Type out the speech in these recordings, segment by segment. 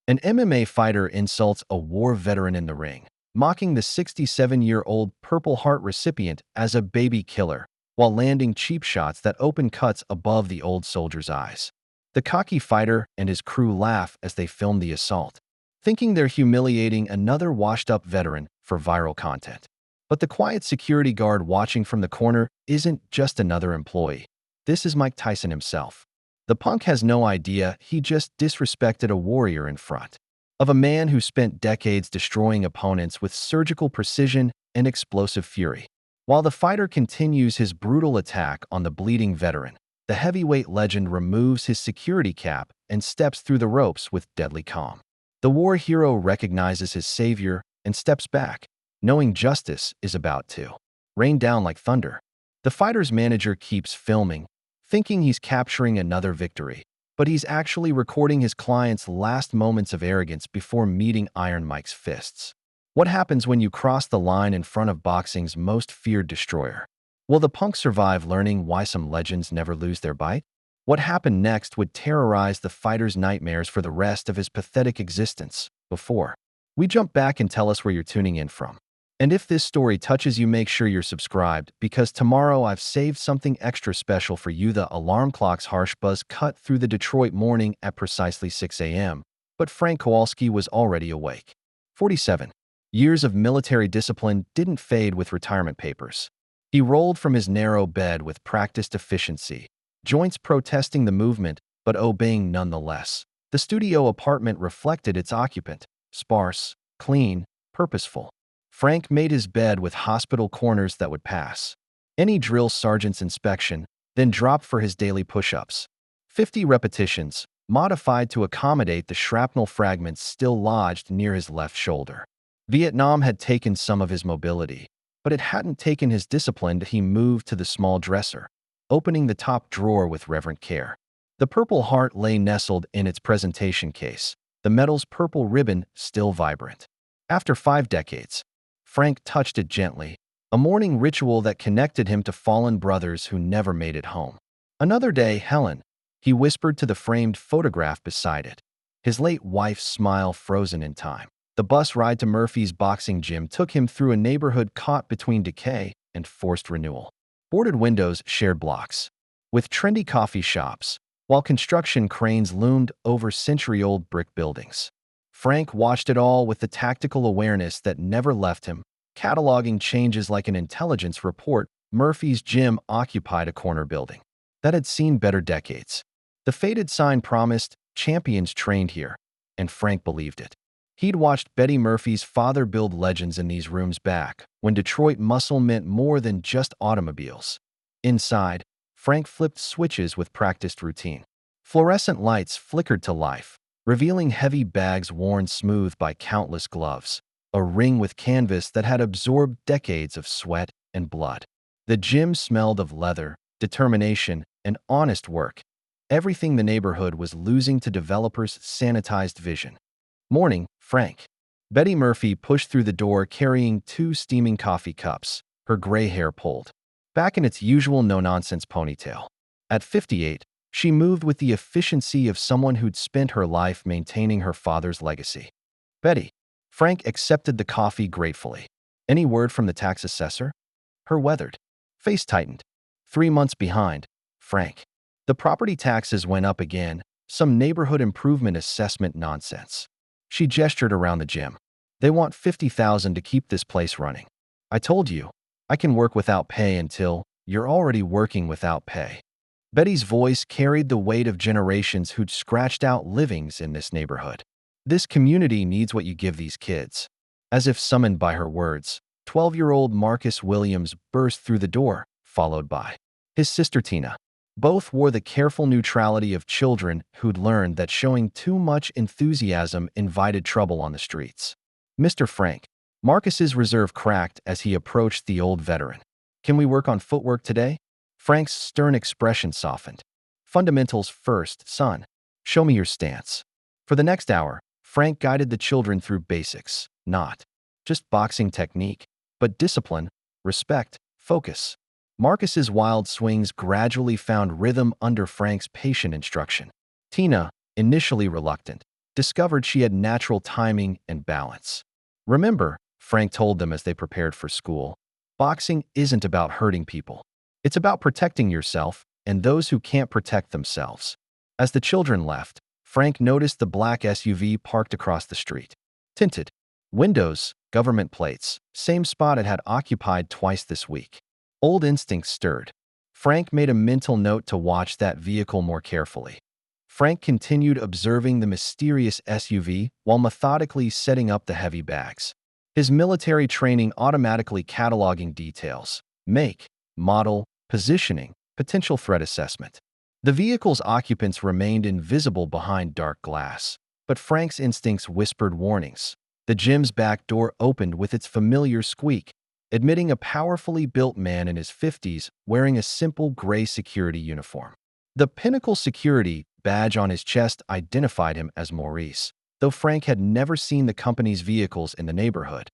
An MMA fighter insults a war veteran in the ring, mocking the 67-year-old Purple Heart recipient as a baby killer, while landing cheap shots that open cuts above the old soldier's eyes. The cocky fighter and his crew laugh as they film the assault, thinking they're humiliating another washed-up veteran for viral content. But the quiet security guard watching from the corner isn't just another employee. This is Mike Tyson himself. The punk has no idea he just disrespected a warrior in front of a man who spent decades destroying opponents with surgical precision and explosive fury. While the fighter continues his brutal attack on the bleeding veteran, the heavyweight legend removes his security cap and steps through the ropes with deadly calm. The war hero recognizes his savior and steps back, knowing justice is about to rain down like thunder. The fighter's manager keeps filming, thinking he's capturing another victory, but he's actually recording his client's last moments of arrogance before meeting Iron Mike's fists. What happens when you cross the line in front of boxing's most feared destroyer? Will the punk survive learning why some legends never lose their bite? What happened next would terrorize the fighter's nightmares for the rest of his pathetic existence. Before we jump back and tell us where you're tuning in from. And if this story touches you, make sure you're subscribed, because tomorrow I've saved something extra special for you. The alarm clock's harsh buzz cut through the Detroit morning at precisely 6 a.m., but Frank Kowalski was already awake. 47 years of military discipline didn't fade with retirement papers. He rolled from his narrow bed with practiced efficiency, joints protesting the movement but obeying nonetheless. The studio apartment reflected its occupant: sparse, clean, purposeful. Frank made his bed with hospital corners that would pass any drill sergeant's inspection, then dropped for his daily push-ups. 50 repetitions, modified to accommodate the shrapnel fragments still lodged near his left shoulder. Vietnam had taken some of his mobility, but it hadn't taken his discipline. He moved to the small dresser, opening the top drawer with reverent care. The Purple Heart lay nestled in its presentation case, the medal's purple ribbon still vibrant. After 5 decades, Frank touched it gently, a morning ritual that connected him to fallen brothers who never made it home. Another day, Helen, he whispered to the framed photograph beside it, his late wife's smile frozen in time. The bus ride to Murphy's boxing gym took him through a neighborhood caught between decay and forced renewal. Boarded windows shared blocks with trendy coffee shops, while construction cranes loomed over century-old brick buildings. Frank watched it all with the tactical awareness that never left him, cataloging changes like an intelligence report. Murphy's gym occupied a corner building that had seen better decades. The faded sign promised champions trained here, and Frank believed it. He'd watched Betty Murphy's father build legends in these rooms back when Detroit muscle meant more than just automobiles. Inside, Frank flipped switches with practiced routine. Fluorescent lights flickered to life, revealing heavy bags worn smooth by countless gloves, a ring with canvas that had absorbed decades of sweat and blood. The gym smelled of leather, determination, and honest work, everything the neighborhood was losing to developers' sanitized vision. Morning, Frank. Betty Murphy pushed through the door carrying 2 steaming coffee cups, her gray hair pulled back in its usual no-nonsense ponytail. At 58, she moved with the efficiency of someone who'd spent her life maintaining her father's legacy. Betty. Frank accepted the coffee gratefully. Any word from the tax assessor? Her weathered face tightened. 3 months behind, Frank. The property taxes went up again, some neighborhood improvement assessment nonsense. She gestured around the gym. They want $50,000 to keep this place running. I told you, I can work without pay until you're already working without pay. Betty's voice carried the weight of generations who'd scratched out livings in this neighborhood. This community needs what you give these kids. As if summoned by her words, 12-year-old Marcus Williams burst through the door, followed by his sister Tina. Both wore the careful neutrality of children who'd learned that showing too much enthusiasm invited trouble on the streets. Mr. Frank. Marcus's reserve cracked as he approached the old veteran. Can we work on footwork today? Frank's stern expression softened. Fundamentals first, son. Show me your stance. For the next hour, Frank guided the children through basics, not just boxing technique, but discipline, respect, focus. Marcus's wild swings gradually found rhythm under Frank's patient instruction. Tina, initially reluctant, discovered she had natural timing and balance. Remember, Frank told them as they prepared for school, boxing isn't about hurting people. It's about protecting yourself and those who can't protect themselves. As the children left, Frank noticed the black SUV parked across the street. Tinted windows, government plates, same spot it had occupied twice this week. Old instincts stirred. Frank made a mental note to watch that vehicle more carefully. Frank continued observing the mysterious SUV while methodically setting up the heavy bags. His military training automatically cataloging details: make, model, positioning, potential threat assessment. The vehicle's occupants remained invisible behind dark glass, but Frank's instincts whispered warnings. The gym's back door opened with its familiar squeak, admitting a powerfully built man in his 50s wearing a simple gray security uniform. The Pinnacle Security badge on his chest identified him as Maurice, though Frank had never seen the company's vehicles in the neighborhood.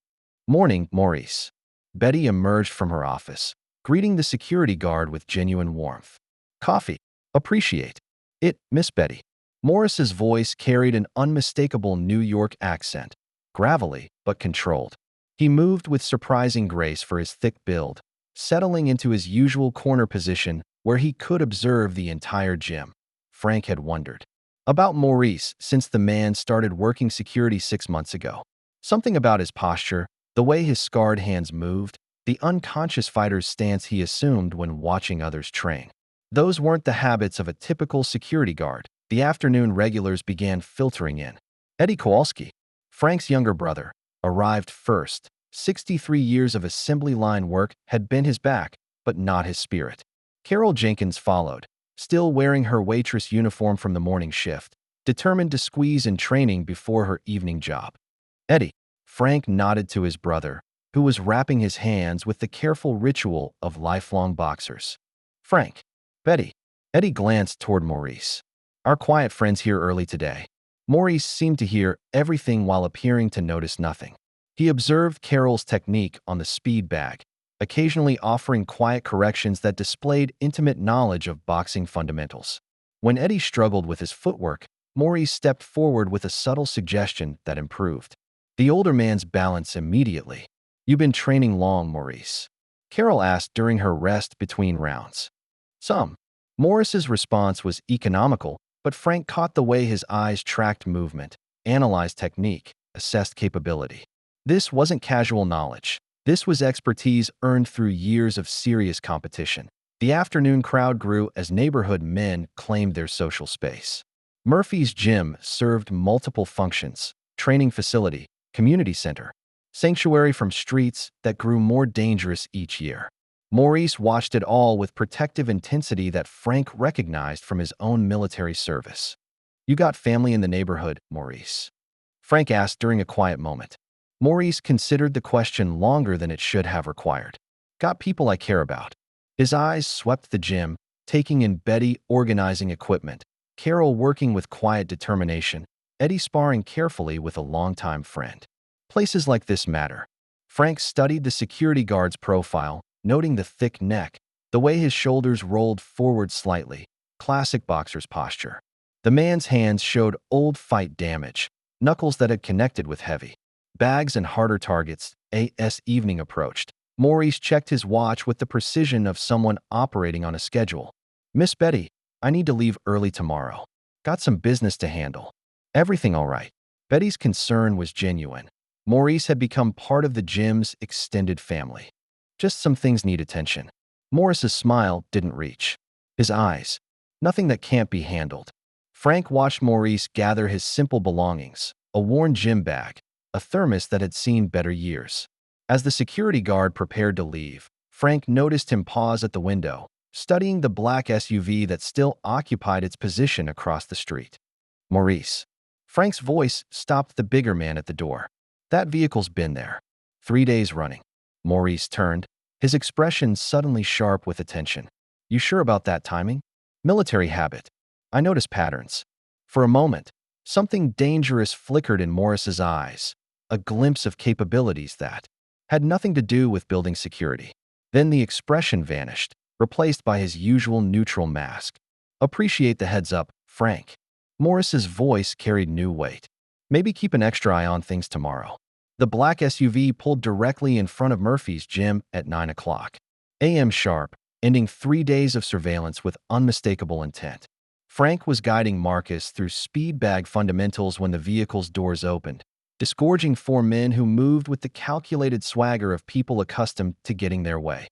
"Morning, Maurice." Betty emerged from her office, greeting the security guard with genuine warmth. "Coffee. Appreciate it, Miss Betty." Morris's voice carried an unmistakable New York accent, gravelly but controlled. He moved with surprising grace for his thick build, settling into his usual corner position where he could observe the entire gym. Frank had wondered about Maurice since the man started working security 6 months ago. Something about his posture, the way his scarred hands moved, the unconscious fighter's stance he assumed when watching others train. Those weren't the habits of a typical security guard. The afternoon regulars began filtering in. Eddie Kowalski, Frank's younger brother, arrived first. 63 years of assembly line work had bent his back, but not his spirit. Carol Jenkins followed, still wearing her waitress uniform from the morning shift, determined to squeeze in training before her evening job. "Eddie," Frank nodded to his brother, who was wrapping his hands with the careful ritual of lifelong boxers. "Frank." "Betty." Eddie glanced toward Maurice. "Our quiet friend's here early today." Maurice seemed to hear everything while appearing to notice nothing. He observed Carol's technique on the speed bag, occasionally offering quiet corrections that displayed intimate knowledge of boxing fundamentals. When Eddie struggled with his footwork, Maurice stepped forward with a subtle suggestion that improved the older man's balance immediately. "You've been training long, Maurice?" Carol asked during her rest between rounds. "Some." Morris's response was economical, but Frank caught the way his eyes tracked movement, analyzed technique, assessed capability. This wasn't casual knowledge. This was expertise earned through years of serious competition. The afternoon crowd grew as neighborhood men claimed their social space. Murphy's gym served multiple functions: training facility, community center, sanctuary from streets that grew more dangerous each year. Maurice watched it all with protective intensity that Frank recognized from his own military service. "You got family in the neighborhood, Maurice?" Frank asked during a quiet moment. Maurice considered the question longer than it should have required. "Got people I care about." His eyes swept the gym, taking in Betty organizing equipment, Carol working with quiet determination, Eddie sparring carefully with a longtime friend. Places like this matter. Frank studied the security guard's profile, noting the thick neck, the way his shoulders rolled forward slightly, classic boxer's posture. The man's hands showed old fight damage, knuckles that had connected with heavy bags and harder targets. As evening approached, Maurice checked his watch with the precision of someone operating on a schedule. "Miss Betty, I need to leave early tomorrow. Got some business to handle." "Everything all right?" Betty's concern was genuine. Maurice had become part of the gym's extended family. "Just some things need attention." Morris's smile didn't reach his eyes. "Nothing that can't be handled." Frank watched Maurice gather his simple belongings: a worn gym bag, a thermos that had seen better years. As the security guard prepared to leave, Frank noticed him pause at the window, studying the black SUV that still occupied its position across the street. "Maurice." Frank's voice stopped the bigger man at the door. "That vehicle's been there 3 days running." Maurice turned, his expression suddenly sharp with attention. "You sure about that timing?" "Military habit. I notice patterns." For a moment, something dangerous flickered in Morris's eyes, a glimpse of capabilities that had nothing to do with building security. Then the expression vanished, replaced by his usual neutral mask. "Appreciate the heads up, Frank." Morris's voice carried new weight. Maybe keep an extra eye on things tomorrow. The black SUV pulled directly in front of Murphy's gym at 9 o'clock a.m. sharp, ending 3 days of surveillance with unmistakable intent. Frank was guiding Marcus through speed bag fundamentals when the vehicle's doors opened, disgorging 4 men who moved with the calculated swagger of people accustomed to getting their way.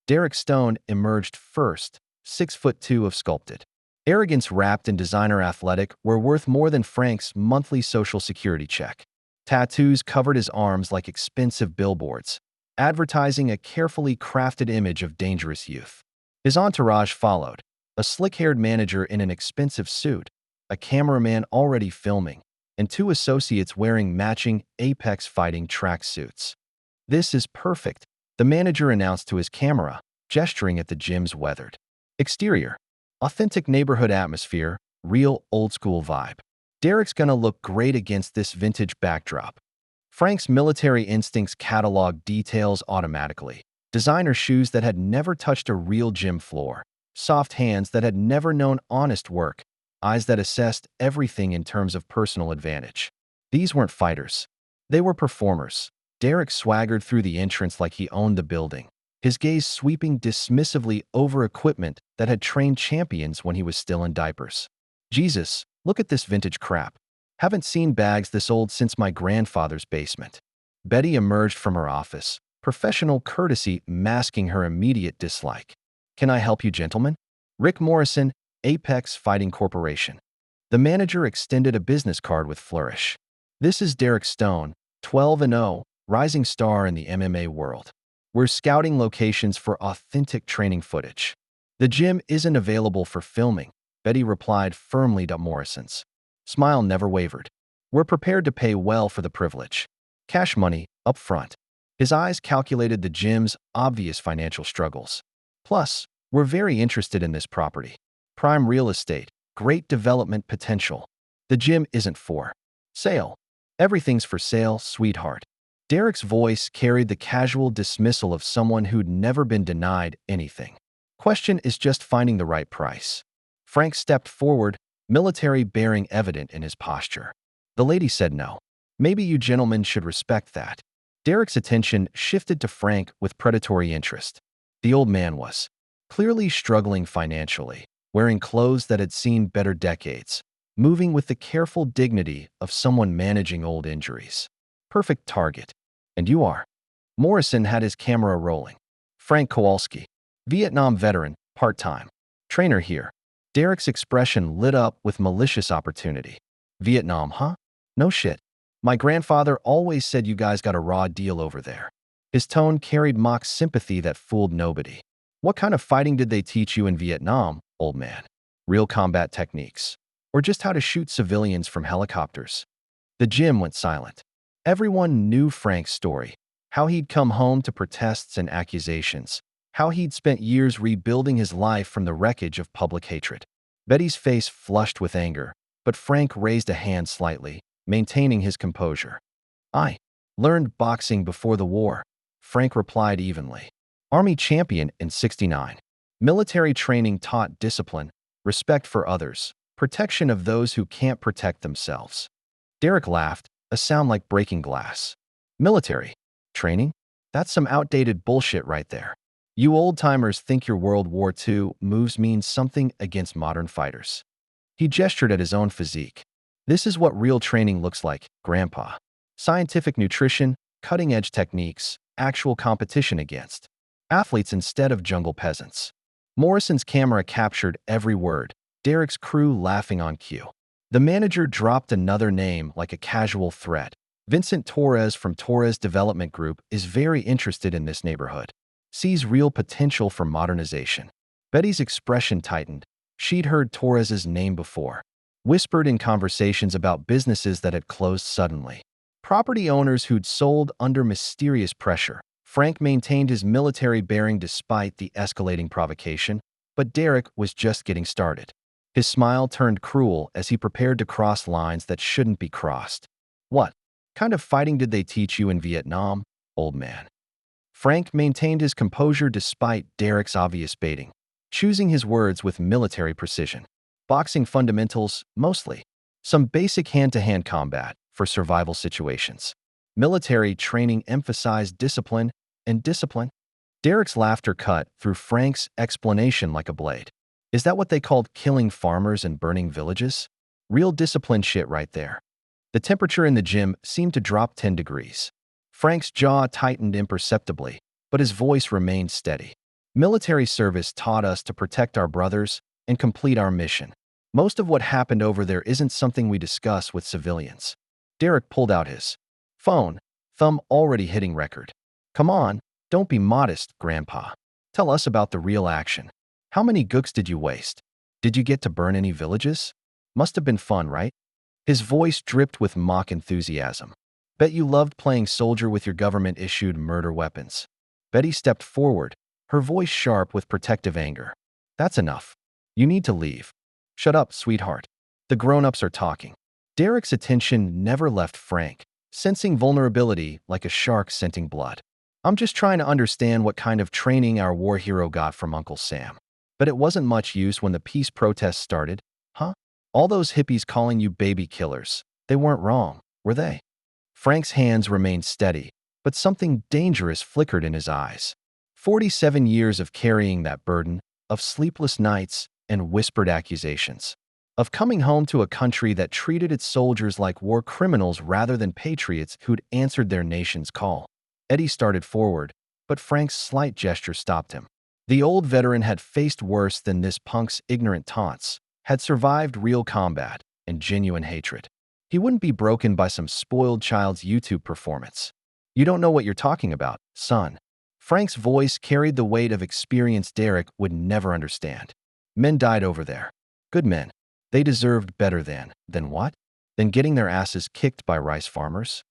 Derek Stone emerged first, 6'2" of sculpted. Arrogance wrapped in designer athletic were worth more than Frank's monthly social security check. Tattoos covered his arms like expensive billboards, advertising a carefully crafted image of dangerous youth. His entourage followed, a slick-haired manager in an expensive suit, a cameraman already filming, and 2 associates wearing matching Apex fighting tracksuits. "This is perfect," the manager announced to his camera, gesturing at the gym's weathered exterior. Authentic neighborhood atmosphere, real old-school vibe. Derek's gonna look great against this vintage backdrop. Frank's military instincts cataloged details automatically. Designer shoes that had never touched a real gym floor. Soft hands that had never known honest work. Eyes that assessed everything in terms of personal advantage. These weren't fighters. They were performers. Derek swaggered through the entrance like he owned the building, his gaze sweeping dismissively over equipment that had trained champions when he was still in diapers. "Jesus, look at this vintage crap. Haven't seen bags this old since my grandfather's basement." Betty emerged from her office, professional courtesy masking her immediate dislike. "Can I help you, gentlemen?" Rick Morrison, Apex Fighting Corporation. The manager extended a business card with flourish. "This is Derek Stone, 12-0, rising star in the MMA world. We're scouting locations for authentic training footage." "The gym isn't available for filming," Betty replied firmly to Morrison's smile never wavered. "We're prepared to pay well for the privilege. Cash money, up front." His eyes calculated the gym's obvious financial struggles. "Plus, we're very interested in this property. Prime real estate, great development potential. The gym isn't for sale. Everything's for sale, sweetheart." Derek's voice carried the casual dismissal of someone who'd never been denied anything. "Question is just finding the right price." Frank stepped forward, military bearing evident in his posture. The lady said no. "Maybe you gentlemen should respect that." Derek's attention shifted to Frank with predatory interest. The old man was clearly struggling financially, wearing clothes that had seen better decades, moving with the careful dignity of someone managing old injuries. Perfect target. "And you are?" Morrison had his camera rolling. "Frank Kowalski, Vietnam veteran, part-time. Trainer here." Derek's expression lit up with malicious opportunity. "Vietnam, huh? No shit. My grandfather always said you guys got a raw deal over there." His tone carried mock sympathy that fooled nobody. "What kind of fighting did they teach you in Vietnam, old man? Real combat techniques? Or just how to shoot civilians from helicopters?" The gym went silent. Everyone knew Frank's story, how he'd come home to protests and accusations, how he'd spent years rebuilding his life from the wreckage of public hatred. Betty's face flushed with anger, but Frank raised a hand slightly, maintaining his composure. "I learned boxing before the war," Frank replied evenly. "Army champion in '69. Military training taught discipline, respect for others, protection of those who can't protect themselves." Derek laughed, a sound like breaking glass. "Military training? That's some outdated bullshit right there. You old-timers think your World War II moves mean something against modern fighters." He gestured at his own physique. "This is what real training looks like, Grandpa. Scientific nutrition, cutting-edge techniques, actual competition against athletes instead of jungle peasants." Morrison's camera captured every word, Derek's crew laughing on cue. The manager dropped another name like a casual threat. "Vincent Torres from Torres Development Group is very interested in this neighborhood. Sees real potential for modernization." Betty's expression tightened. She'd heard Torres's name before, whispered in conversations about businesses that had closed suddenly. Property owners who'd sold under mysterious pressure. Frank maintained his military bearing despite the escalating provocation, but Derek was just getting started. His smile turned cruel as he prepared to cross lines that shouldn't be crossed. "What kind of fighting did they teach you in Vietnam, old man?" Frank maintained his composure despite Derek's obvious baiting, choosing his words with military precision. "Boxing fundamentals, mostly. Some basic hand-to-hand combat, for survival situations. Military training emphasized discipline and discipline. Derek's laughter cut through Frank's explanation like a blade. Is that what they called killing farmers and burning villages? Real discipline shit right there. The temperature in the gym seemed to drop 10 degrees. Frank's jaw tightened imperceptibly, but his voice remained steady. Military service taught us to protect our brothers and complete our mission. Most of what happened over there isn't something we discuss with civilians. Derek pulled out his phone, thumb already hitting record. Come on, don't be modest, Grandpa. Tell us about the real action. How many gooks did you waste? Did you get to burn any villages? Must have been fun, right? His voice dripped with mock enthusiasm. Bet you loved playing soldier with your government-issued murder weapons. Betty stepped forward, her voice sharp with protective anger. That's enough. You need to leave. Shut up, sweetheart. The grown-ups are talking. Derek's attention never left Frank, sensing vulnerability like a shark scenting blood. I'm just trying to understand what kind of training our war hero got from Uncle Sam. But it wasn't much use when the peace protests started, huh? All those hippies calling you baby killers. They weren't wrong, were they? Frank's hands remained steady, but something dangerous flickered in his eyes. 47 years of carrying that burden, of sleepless nights and whispered accusations, of coming home to a country that treated its soldiers like war criminals rather than patriots who'd answered their nation's call. Eddie started forward, but Frank's slight gesture stopped him. The old veteran had faced worse than this punk's ignorant taunts, had survived real combat and genuine hatred. He wouldn't be broken by some spoiled child's YouTube performance. You don't know what you're talking about, son. Frank's voice carried the weight of experience Derek would never understand. Men died over there. Good men. They deserved better than what? Than getting their asses kicked by rice farmers?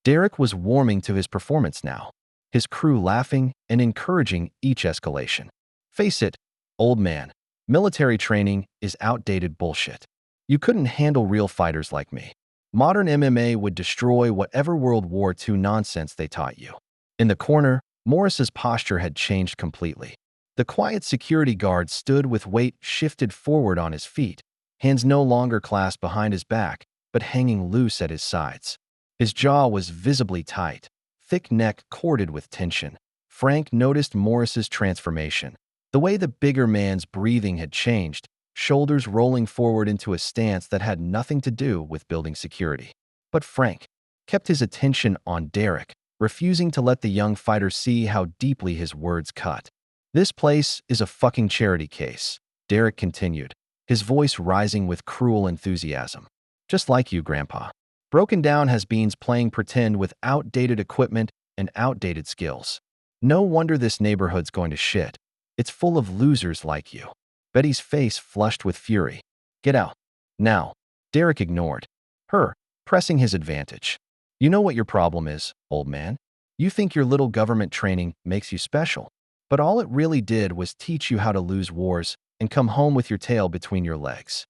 Derek was warming to his performance now, his crew laughing and encouraging each escalation. Face it, old man, military training is outdated bullshit. You couldn't handle real fighters like me. Modern MMA would destroy whatever World War II nonsense they taught you. In the corner, Morris's posture had changed completely. The quiet security guard stood with weight shifted forward on his feet, hands no longer clasped behind his back, but hanging loose at his sides. His jaw was visibly tight, thick neck corded with tension. Frank noticed Morris's transformation. The way the bigger man's breathing had changed, shoulders rolling forward into a stance that had nothing to do with building security. But Frank kept his attention on Derek, refusing to let the young fighter see how deeply his words cut. This place is a fucking charity case, Derek continued, his voice rising with cruel enthusiasm. Just like you, Grandpa. Broken down has-beens playing pretend with outdated equipment and outdated skills. No wonder this neighborhood's going to shit. It's full of losers like you. Betty's face flushed with fury. Get out. Now. Derek ignored her, pressing his advantage. You know what your problem is, old man? You think your little government training makes you special. But all it really did was teach you how to lose wars and come home with your tail between your legs.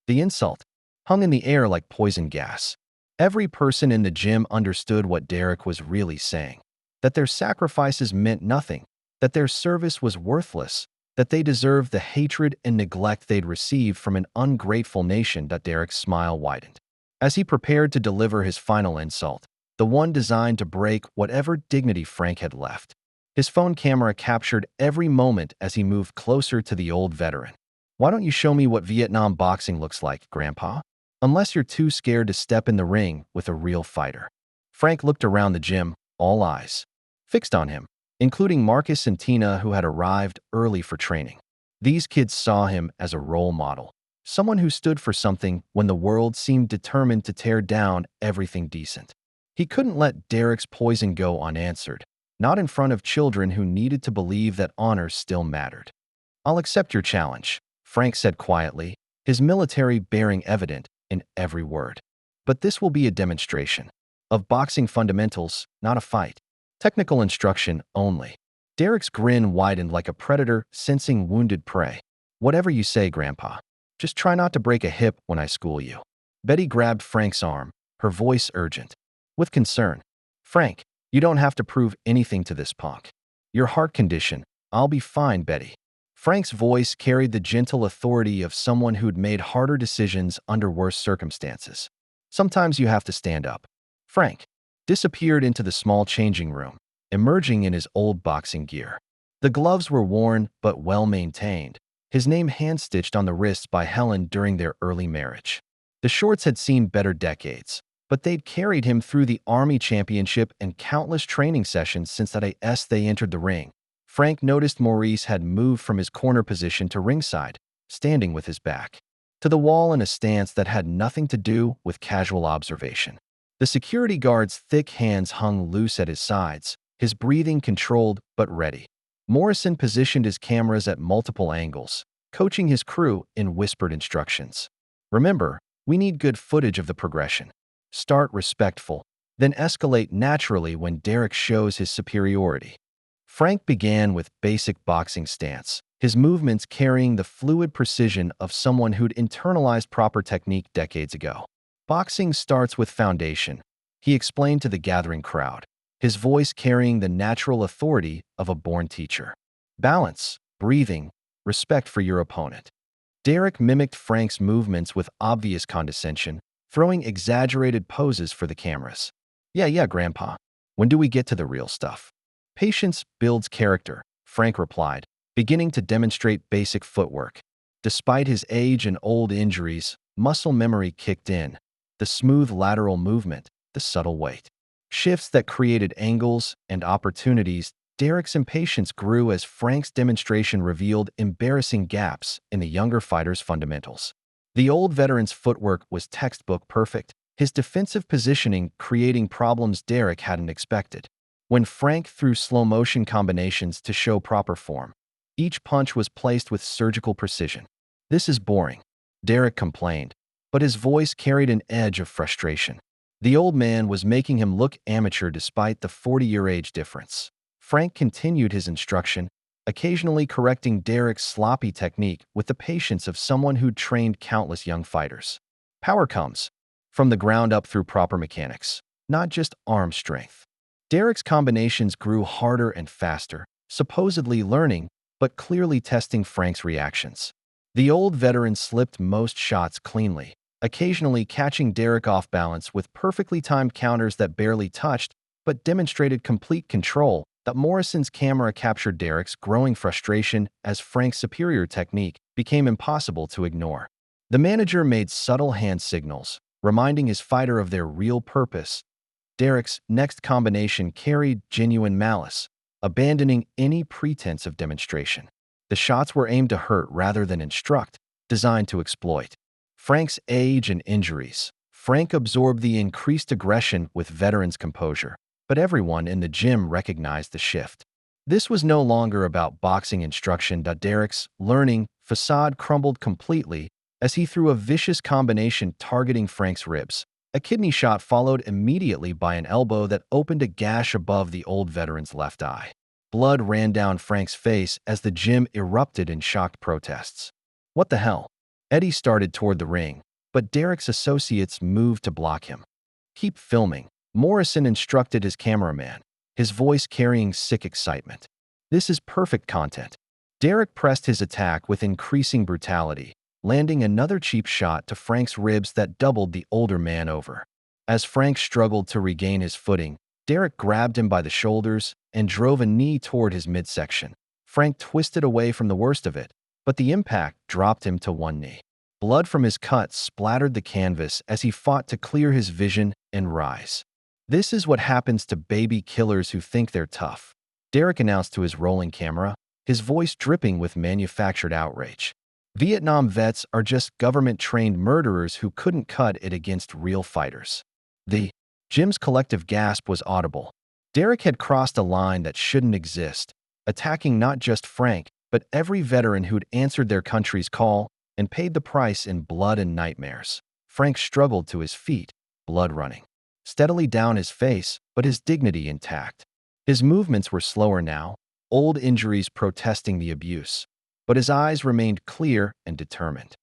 The insult hung in the air like poison gas. Every person in the gym understood what Derek was really saying. That their sacrifices meant nothing, that their service was worthless, that they deserved the hatred and neglect they'd received from an ungrateful nation. Derek's smile widened. As he prepared to deliver his final insult, the one designed to break whatever dignity Frank had left. His phone camera captured every moment as he moved closer to the old veteran. Why don't you show me what Vietnam boxing looks like, Grandpa? Unless you're too scared to step in the ring with a real fighter. Frank looked around the gym, all eyes fixed on him, including Marcus and Tina, who had arrived early for training. These kids saw him as a role model, someone who stood for something when the world seemed determined to tear down everything decent. He couldn't let Derek's poison go unanswered, not in front of children who needed to believe that honor still mattered. I'll accept your challenge, Frank said quietly, his military bearing evident in every word. But this will be a demonstration of boxing fundamentals, not a fight. Technical instruction only. Derek's grin widened like a predator sensing wounded prey. Whatever you say, Grandpa. Just try not to break a hip when I school you. Betty grabbed Frank's arm, her voice urgent. With concern. Frank, you don't have to prove anything to this punk. Your heart condition. I'll be fine, Betty. Frank's voice carried the gentle authority of someone who'd made harder decisions under worse circumstances. Sometimes you have to stand up. Frank disappeared into the small changing room, emerging in his old boxing gear. The gloves were worn but well maintained, his name hand-stitched on the wrists by Helen during their early marriage. The shorts had seen better decades, but they'd carried him through the Army Championship and countless training sessions since that day they entered the ring. Frank noticed Maurice had moved from his corner position to ringside, standing with his back to the wall in a stance that had nothing to do with casual observation. The security guard's thick hands hung loose at his sides, his breathing controlled but ready. Morrison positioned his cameras at multiple angles, coaching his crew in whispered instructions. Remember, we need good footage of the progression. Start respectful, then escalate naturally when Derek shows his superiority. Frank began with basic boxing stance, his movements carrying the fluid precision of someone who'd internalized proper technique decades ago. Boxing starts with foundation, he explained to the gathering crowd, his voice carrying the natural authority of a born teacher. Balance, breathing, respect for your opponent. Derek mimicked Frank's movements with obvious condescension, throwing exaggerated poses for the cameras. Yeah, Grandpa. When do we get to the real stuff? Patience builds character, Frank replied, beginning to demonstrate basic footwork. Despite his age and old injuries, muscle memory kicked in. The smooth lateral movement, the subtle weight shifts that created angles and opportunities. Derek's impatience grew as Frank's demonstration revealed embarrassing gaps in the younger fighter's fundamentals. The old veteran's footwork was textbook perfect, his defensive positioning creating problems Derek hadn't expected. When Frank threw slow-motion combinations to show proper form, each punch was placed with surgical precision. This is boring, Derek complained, but his voice carried an edge of frustration. The old man was making him look amateur despite the 40-year age difference. Frank continued his instruction, occasionally correcting Derek's sloppy technique with the patience of someone who'd trained countless young fighters. Power comes from the ground up through proper mechanics, not just arm strength. Derek's combinations grew harder and faster, supposedly learning, but clearly testing Frank's reactions. The old veteran slipped most shots cleanly, occasionally catching Derek off balance with perfectly timed counters that barely touched, but demonstrated complete control. That Morrison's camera captured Derek's growing frustration as Frank's superior technique became impossible to ignore. The manager made subtle hand signals, reminding his fighter of their real purpose. Derek's next combination carried genuine malice, abandoning any pretense of demonstration. The shots were aimed to hurt rather than instruct, designed to exploit. Frank's age and injuries. Frank absorbed the increased aggression with veteran's composure, but everyone in the gym recognized the shift. This was no longer about boxing instruction. Derek's learning facade crumbled completely as he threw a vicious combination targeting Frank's ribs. A kidney shot followed immediately by an elbow that opened a gash above the old veteran's left eye. Blood ran down Frank's face as the gym erupted in shocked protests. What the hell? Eddie started toward the ring, but Derek's associates moved to block him. Keep filming, Morrison instructed his cameraman, his voice carrying sick excitement. This is perfect content. Derek pressed his attack with increasing brutality, landing another cheap shot to Frank's ribs that doubled the older man over. As Frank struggled to regain his footing, Derek grabbed him by the shoulders and drove a knee toward his midsection. Frank twisted away from the worst of it, but the impact dropped him to one knee. Blood from his cut splattered the canvas as he fought to clear his vision and rise. This is what happens to baby killers who think they're tough, Derek announced to his rolling camera, his voice dripping with manufactured outrage. Vietnam vets are just government-trained murderers who couldn't cut it against real fighters. The gym's collective gasp was audible. Derek had crossed a line that shouldn't exist, attacking not just Frank, but every veteran who'd answered their country's call and paid the price in blood and nightmares. Frank struggled to his feet, blood running steadily down his face, but his dignity intact. His movements were slower now, old injuries protesting the abuse, but his eyes remained clear and determined.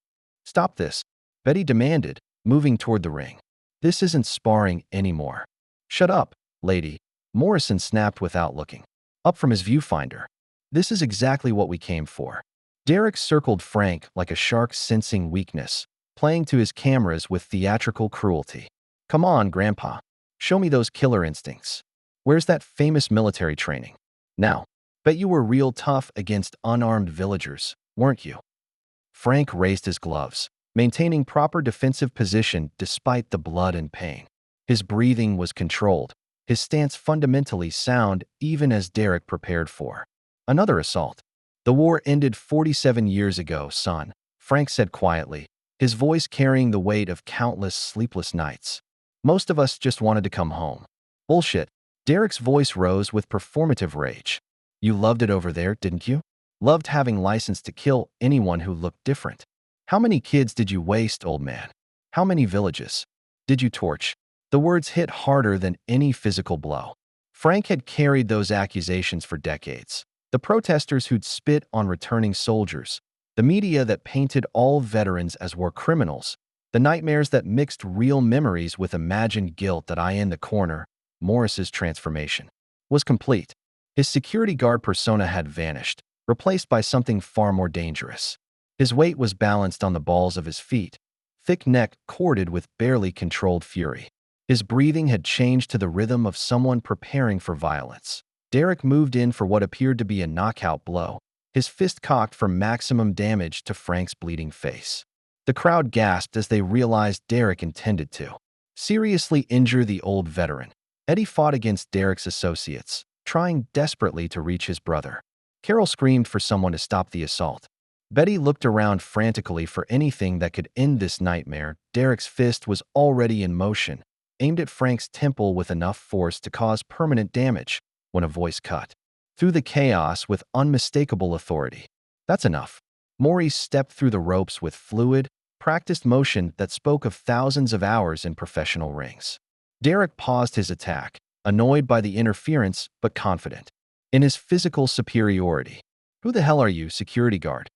Stop this, Betty demanded, moving toward the ring. This isn't sparring anymore. Shut up, lady, Morrison snapped without looking up from his viewfinder. This is exactly what we came for. Derek circled Frank like a shark sensing weakness, playing to his cameras with theatrical cruelty. Come on, Grandpa. Show me those killer instincts. Where's that famous military training? Now, bet you were real tough against unarmed villagers, weren't you? Frank raised his gloves, maintaining proper defensive position despite the blood and pain. His breathing was controlled, his stance fundamentally sound even as Derek prepared for another assault. The war ended 47 years ago, son, Frank said quietly, his voice carrying the weight of countless sleepless nights. Most of us just wanted to come home. Bullshit. Derek's voice rose with performative rage. You loved it over there, didn't you? Loved having license to kill anyone who looked different. How many kids did you waste, old man? How many villages did you torch? The words hit harder than any physical blow. Frank had carried those accusations for decades. The protesters who'd spit on returning soldiers, the media that painted all veterans as war criminals, the nightmares that mixed real memories with imagined guilt. That I in the corner, Morris's transformation was complete. His security guard persona had vanished, replaced by something far more dangerous. His weight was balanced on the balls of his feet, thick neck corded with barely controlled fury. His breathing had changed to the rhythm of someone preparing for violence. Derek moved in for what appeared to be a knockout blow, his fist cocked for maximum damage to Frank's bleeding face. The crowd gasped as they realized Derek intended to seriously injure the old veteran. Eddie fought against Derek's associates, trying desperately to reach his brother. Carol screamed for someone to stop the assault. Betty looked around frantically for anything that could end this nightmare. Derek's fist was already in motion, aimed at Frank's temple with enough force to cause permanent damage, when a voice cut through the chaos with unmistakable authority. That's enough. Maurice stepped through the ropes with fluid, practiced motion that spoke of thousands of hours in professional rings. Derek paused his attack, annoyed by the interference but confident in his physical superiority. Who the hell are you, security guard?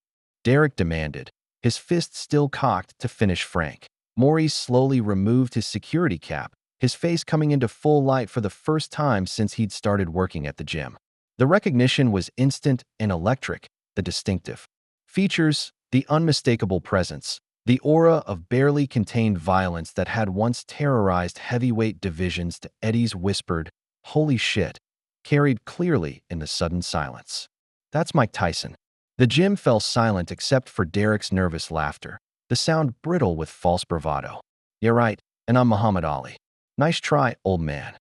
Derek demanded, his fist still cocked to finish Frank. Maurice slowly removed his security cap, his face coming into full light for the first time since he'd started working at the gym. The recognition was instant and electric, the distinctive features, the unmistakable presence, the aura of barely contained violence that had once terrorized heavyweight divisions. To Eddie's whispered, "Holy shit," carried clearly in the sudden silence. That's Mike Tyson. The gym fell silent except for Derek's nervous laughter, the sound brittle with false bravado. You're right, and I'm Muhammad Ali. Nice try, old man.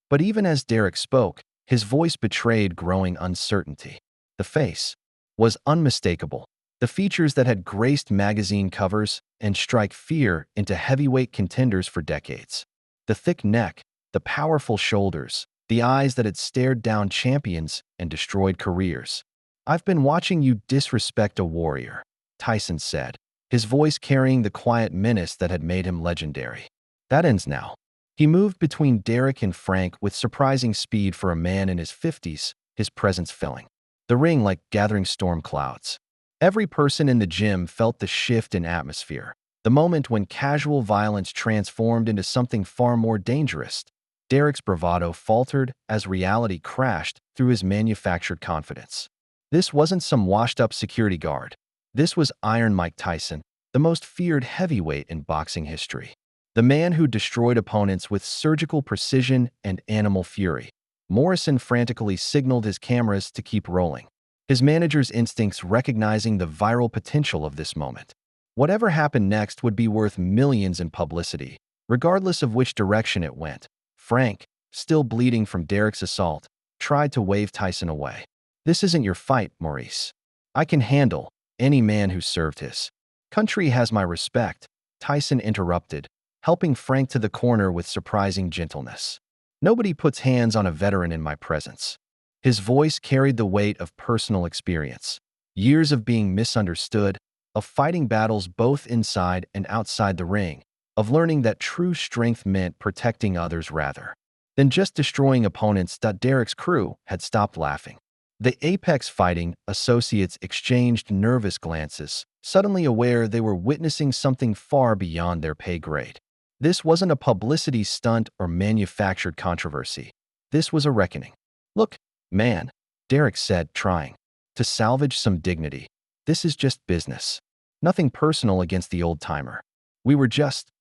But even as Derek spoke, his voice betrayed growing uncertainty. The face was unmistakable. The features that had graced magazine covers and strike fear into heavyweight contenders for decades. The thick neck, the powerful shoulders, the eyes that had stared down champions and destroyed careers. I've been watching you disrespect a warrior, Tyson said, his voice carrying the quiet menace that had made him legendary. That ends now. He moved between Derek and Frank with surprising speed for a man in his 50s, his presence filling the ring like gathering storm clouds. Every person in the gym felt the shift in atmosphere, the moment when casual violence transformed into something far more dangerous. Derek's bravado faltered as reality crashed through his manufactured confidence. This wasn't some washed-up security guard. This was Iron Mike Tyson, the most feared heavyweight in boxing history. The man who destroyed opponents with surgical precision and animal fury. Morrison frantically signaled his cameras to keep rolling, his manager's instincts recognizing the viral potential of this moment. Whatever happened next would be worth millions in publicity, regardless of which direction it went. Frank, still bleeding from Derek's assault, tried to wave Tyson away. This isn't your fight, Maurice. I can handle any man who served his country has my respect, Tyson interrupted, helping Frank to the corner with surprising gentleness. Nobody puts hands on a veteran in my presence. His voice carried the weight of personal experience, years of being misunderstood, of fighting battles both inside and outside the ring, of learning that true strength meant protecting others rather than just destroying opponents. Derek's crew had stopped laughing. The Apex Fighting associates exchanged nervous glances, suddenly aware they were witnessing something far beyond their pay grade. This wasn't a publicity stunt or manufactured controversy. This was a reckoning. Look, man, Derek said, trying to salvage some dignity. This is just business. Nothing personal against the old-timer. We were just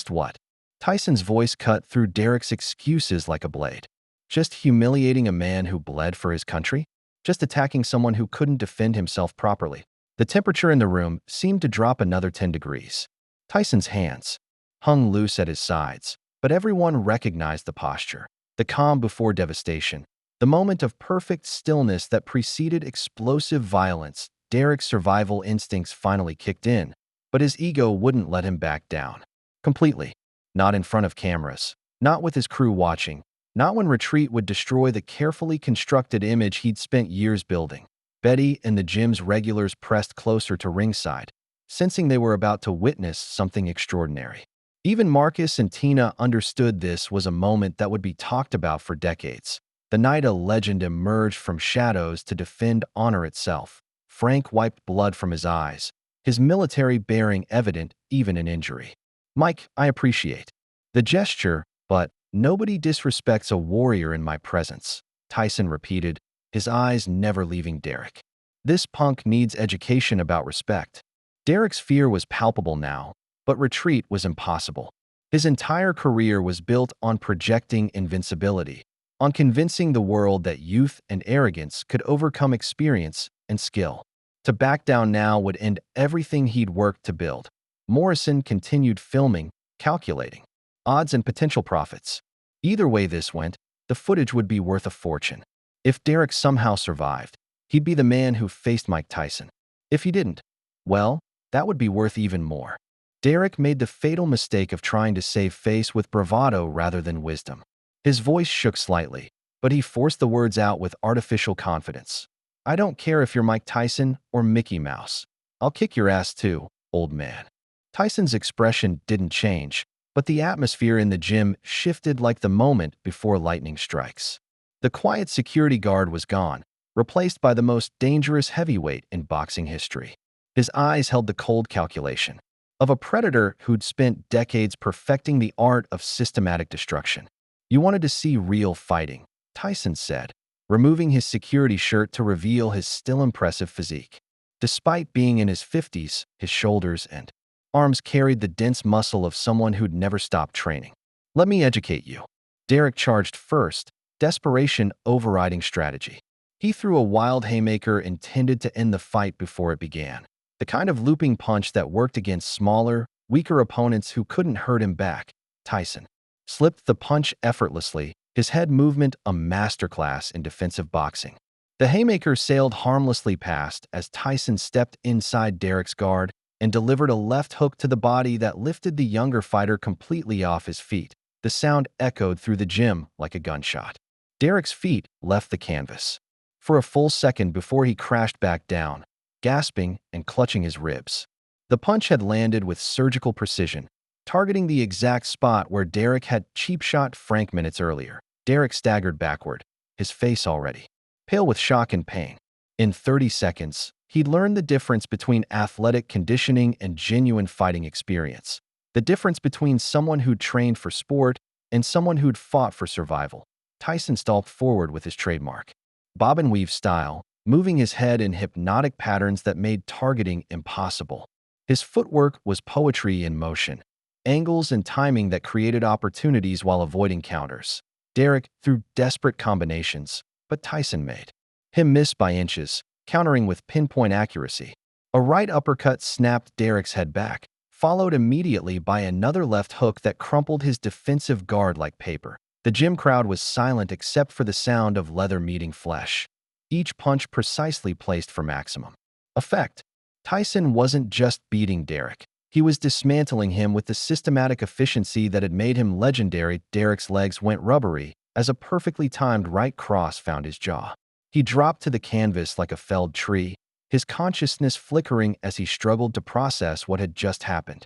what? Tyson's voice cut through Derek's excuses like a blade. Just humiliating a man who bled for his country? Just attacking someone who couldn't defend himself properly? The temperature in the room seemed to drop another 10 degrees. Tyson's hands hung loose at his sides, but everyone recognized the posture, the calm before devastation, the moment of perfect stillness that preceded explosive violence. Derek's survival instincts finally kicked in, but his ego wouldn't let him back down. Completely. Not in front of cameras, not with his crew watching, not when retreat would destroy the carefully constructed image he'd spent years building. Betty and the gym's regulars pressed closer to ringside, sensing they were about to witness something extraordinary. Even Marcus and Tina understood this was a moment that would be talked about for decades. The night a legend emerged from shadows to defend honor itself. Frank wiped blood from his eyes, his military bearing evident even in injury. Mike, I appreciate the gesture, but nobody disrespects a warrior in my presence, Tyson repeated, his eyes never leaving Derek. This punk needs education about respect. Derek's fear was palpable now, but retreat was impossible. His entire career was built on projecting invincibility, on convincing the world that youth and arrogance could overcome experience and skill. To back down now would end everything he'd worked to build. Morrison continued filming, calculating odds and potential profits. Either way this went, the footage would be worth a fortune. If Derek somehow survived, he'd be the man who faced Mike Tyson. If he didn't, well, that would be worth even more. Derek made the fatal mistake of trying to save face with bravado rather than wisdom. His voice shook slightly, but he forced the words out with artificial confidence. I don't care if you're Mike Tyson or Mickey Mouse. I'll kick your ass too, old man. Tyson's expression didn't change, but the atmosphere in the gym shifted like the moment before lightning strikes. The quiet security guard was gone, replaced by the most dangerous heavyweight in boxing history. His eyes held the cold calculation of a predator who'd spent decades perfecting the art of systematic destruction. You wanted to see real fighting, Tyson said, removing his security shirt to reveal his still impressive physique. Despite being in his 50s, his shoulders and arms carried the dense muscle of someone who'd never stopped training. Let me educate you. Derek charged first, desperation overriding strategy. He threw a wild haymaker intended to end the fight before it began. The kind of looping punch that worked against smaller, weaker opponents who couldn't hurt him back. Tyson slipped the punch effortlessly, his head movement a masterclass in defensive boxing. The haymaker sailed harmlessly past as Tyson stepped inside Derek's guard and delivered a left hook to the body that lifted the younger fighter completely off his feet. The sound echoed through the gym like a gunshot. Derek's feet left the canvas for a full second before he crashed back down, gasping and clutching his ribs. The punch had landed with surgical precision, targeting the exact spot where Derek had cheap shot Frank minutes earlier. Derek staggered backward, his face already pale with shock and pain. In 30 seconds, he'd learned the difference between athletic conditioning and genuine fighting experience. The difference between someone who'd trained for sport and someone who'd fought for survival. Tyson stalked forward with his trademark bob and weave style, moving his head in hypnotic patterns that made targeting impossible. His footwork was poetry in motion, angles and timing that created opportunities while avoiding counters. Derek threw desperate combinations, but Tyson made him miss by inches, countering with pinpoint accuracy. A right uppercut snapped Derek's head back, followed immediately by another left hook that crumpled his defensive guard like paper. The gym crowd was silent except for the sound of leather meeting flesh, each punch precisely placed for maximum effect. Tyson wasn't just beating Derek. He was dismantling him with the systematic efficiency that had made him legendary. Derek's legs went rubbery as a perfectly timed right cross found his jaw. He dropped to the canvas like a felled tree, his consciousness flickering as he struggled to process what had just happened.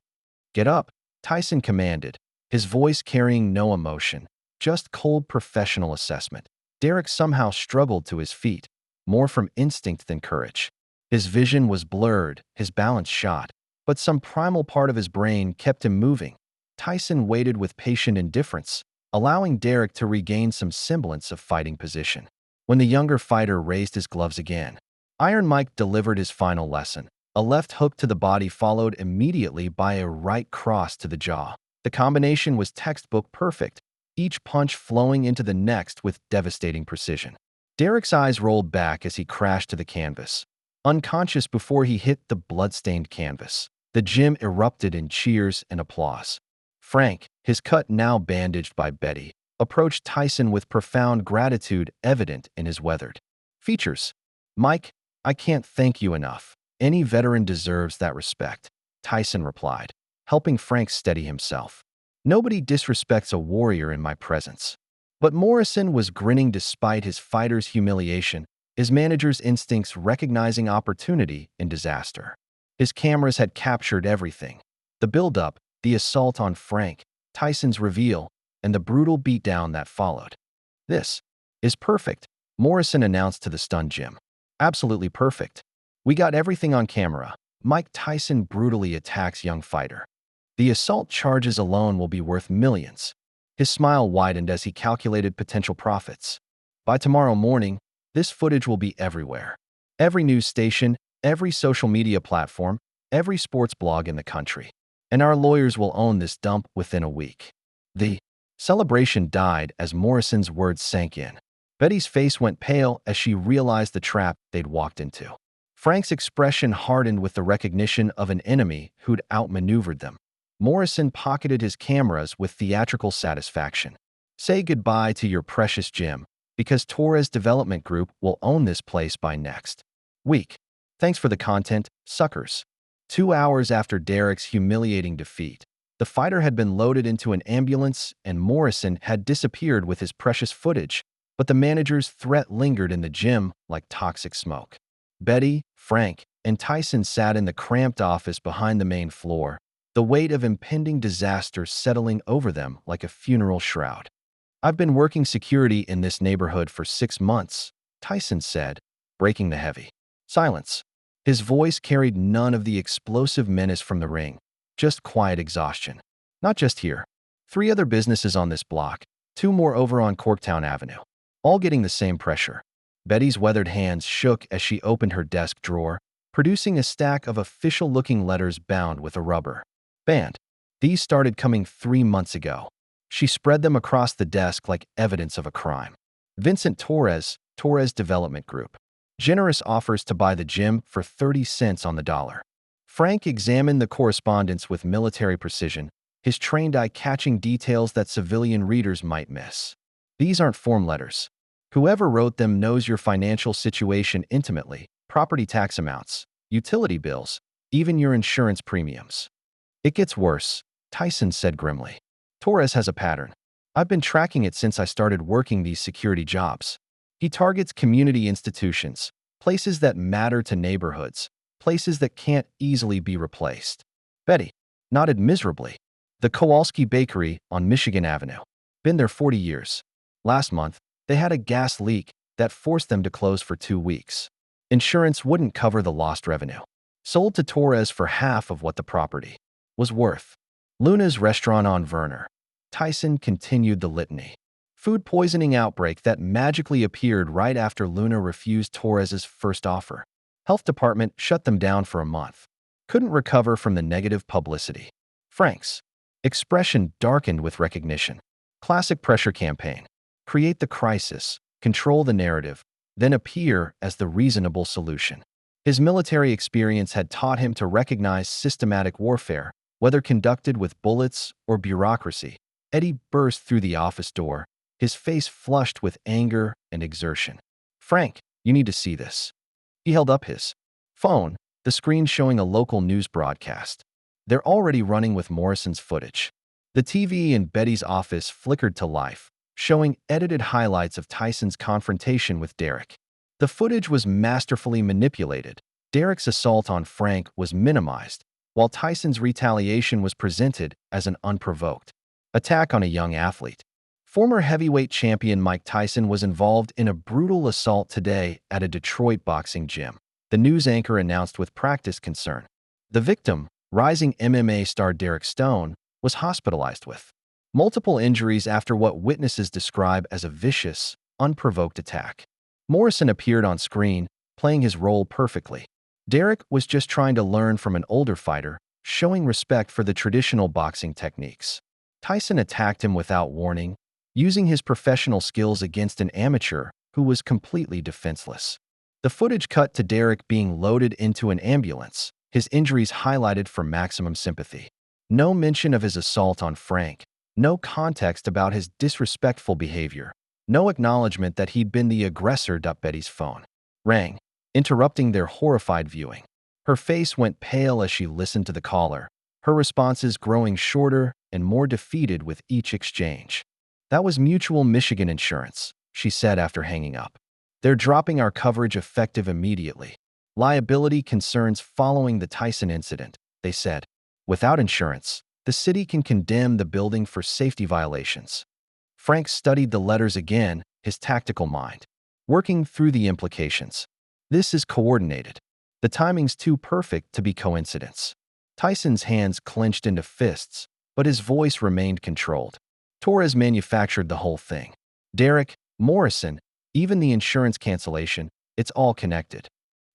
Get up, Tyson commanded, his voice carrying no emotion, just cold professional assessment. Derek somehow struggled to his feet, more from instinct than courage. His vision was blurred, his balance shot, but some primal part of his brain kept him moving. Tyson waited with patient indifference, allowing Derek to regain some semblance of fighting position. When the younger fighter raised his gloves again, Iron Mike delivered his final lesson. A left hook to the body followed immediately by a right cross to the jaw. The combination was textbook perfect, each punch flowing into the next with devastating precision. Derek's eyes rolled back as he crashed to the canvas, unconscious before he hit the blood-stained canvas. The gym erupted in cheers and applause. Frank, his cut now bandaged by Betty, approached Tyson with profound gratitude evident in his weathered features. "Mike, I can't thank you enough. Any veteran deserves that respect," Tyson replied, helping Frank steady himself. "Nobody disrespects a warrior in my presence." But Morrison was grinning despite his fighter's humiliation, his manager's instincts recognizing opportunity in disaster. His cameras had captured everything: the build-up, the assault on Frank, Tyson's reveal, and the brutal beatdown that followed. "This is perfect," Morrison announced to the stunned Jim. "Absolutely perfect. We got everything on camera." Mike Tyson brutally attacks young fighter. "The assault charges alone will be worth millions." His smile widened as he calculated potential profits. "By tomorrow morning, this footage will be everywhere. Every news station, every social media platform, every sports blog in the country. And our lawyers will own this dump within a week." The celebration died as Morrison's words sank in. Betty's face went pale as she realized the trap they'd walked into. Frank's expression hardened with the recognition of an enemy who'd outmaneuvered them. Morrison pocketed his cameras with theatrical satisfaction. "Say goodbye to your precious gym, because Torres Development Group will own this place by next week. Thanks for the content, suckers." 2 hours after Derek's humiliating defeat, the fighter had been loaded into an ambulance and Morrison had disappeared with his precious footage, but the manager's threat lingered in the gym like toxic smoke. Betty, Frank, and Tyson sat in the cramped office behind the main floor, the weight of impending disaster settling over them like a funeral shroud. "I've been working security in this neighborhood for 6 months, Tyson said, breaking the heavy silence. His voice carried none of the explosive menace from the ring, just quiet exhaustion. "Not just here. 3 other businesses on this block, 2 more over on Corktown Avenue. All getting the same pressure." Betty's weathered hands shook as she opened her desk drawer, producing a stack of official-looking letters bound with a rubber band. "These started coming 3 months ago." She spread them across the desk like evidence of a crime. "Vincent Torres, Torres Development Group. Generous offers to buy the gym for 30 cents on the dollar." Frank examined the correspondence with military precision, his trained eye catching details that civilian readers might miss. "These aren't form letters. Whoever wrote them knows your financial situation intimately: property tax amounts, utility bills, even your insurance premiums." "It gets worse," Tyson said grimly. "Torres has a pattern. I've been tracking it since I started working these security jobs. He targets community institutions, places that matter to neighborhoods, places that can't easily be replaced." Betty nodded miserably. "The Kowalski Bakery on Michigan Avenue. Been there 40 years. Last month, they had a gas leak that forced them to close for 2 weeks. Insurance wouldn't cover the lost revenue. Sold to Torres for half of what the property was worth." "Luna's restaurant on Verner." Tyson continued the litany. "Food poisoning outbreak that magically appeared right after Luna refused Torres's first offer. Health department shut them down for a month. Couldn't recover from the negative publicity." Frank's expression darkened with recognition. Classic pressure campaign. Create the crisis, control the narrative, then appear as the reasonable solution. His military experience had taught him to recognize systematic warfare, whether conducted with bullets or bureaucracy. Eddie burst through the office door, his face flushed with anger and exertion. "Frank, you need to see this." He held up his phone, the screen showing a local news broadcast. "They're already running with Morrison's footage." The TV in Betty's office flickered to life, showing edited highlights of Tyson's confrontation with Derek. The footage was masterfully manipulated. Derek's assault on Frank was minimized, while Tyson's retaliation was presented as an unprovoked attack on a young athlete. Former heavyweight champion Mike Tyson was involved in a brutal assault today at a Detroit boxing gym, the news anchor announced with practice concern. The victim, rising MMA star Derek Stone, was hospitalized with multiple injuries after what witnesses describe as a vicious, unprovoked attack. Morrison appeared on screen, playing his role perfectly. Derek was just trying to learn from an older fighter, showing respect for the traditional boxing techniques. Tyson attacked him without warning, using his professional skills against an amateur who was completely defenseless. The footage cut to Derek being loaded into an ambulance, his injuries highlighted for maximum sympathy. No mention of his assault on Frank, no context about his disrespectful behavior, no acknowledgement that he'd been the aggressor. Betty's phone rang, interrupting their horrified viewing. Her face went pale as she listened to the caller, her responses growing shorter and more defeated with each exchange. "That was Mutual Michigan Insurance," she said after hanging up. "They're dropping our coverage effective immediately. Liability concerns following the Tyson incident," they said. "Without insurance, the city can condemn the building for safety violations." Frank studied the letters again, his tactical mind, working through the implications. This is coordinated. The timing's too perfect to be coincidence. Tyson's hands clenched into fists, but his voice remained controlled. Torres manufactured the whole thing. Derek, Morrison, even the insurance cancellation, it's all connected.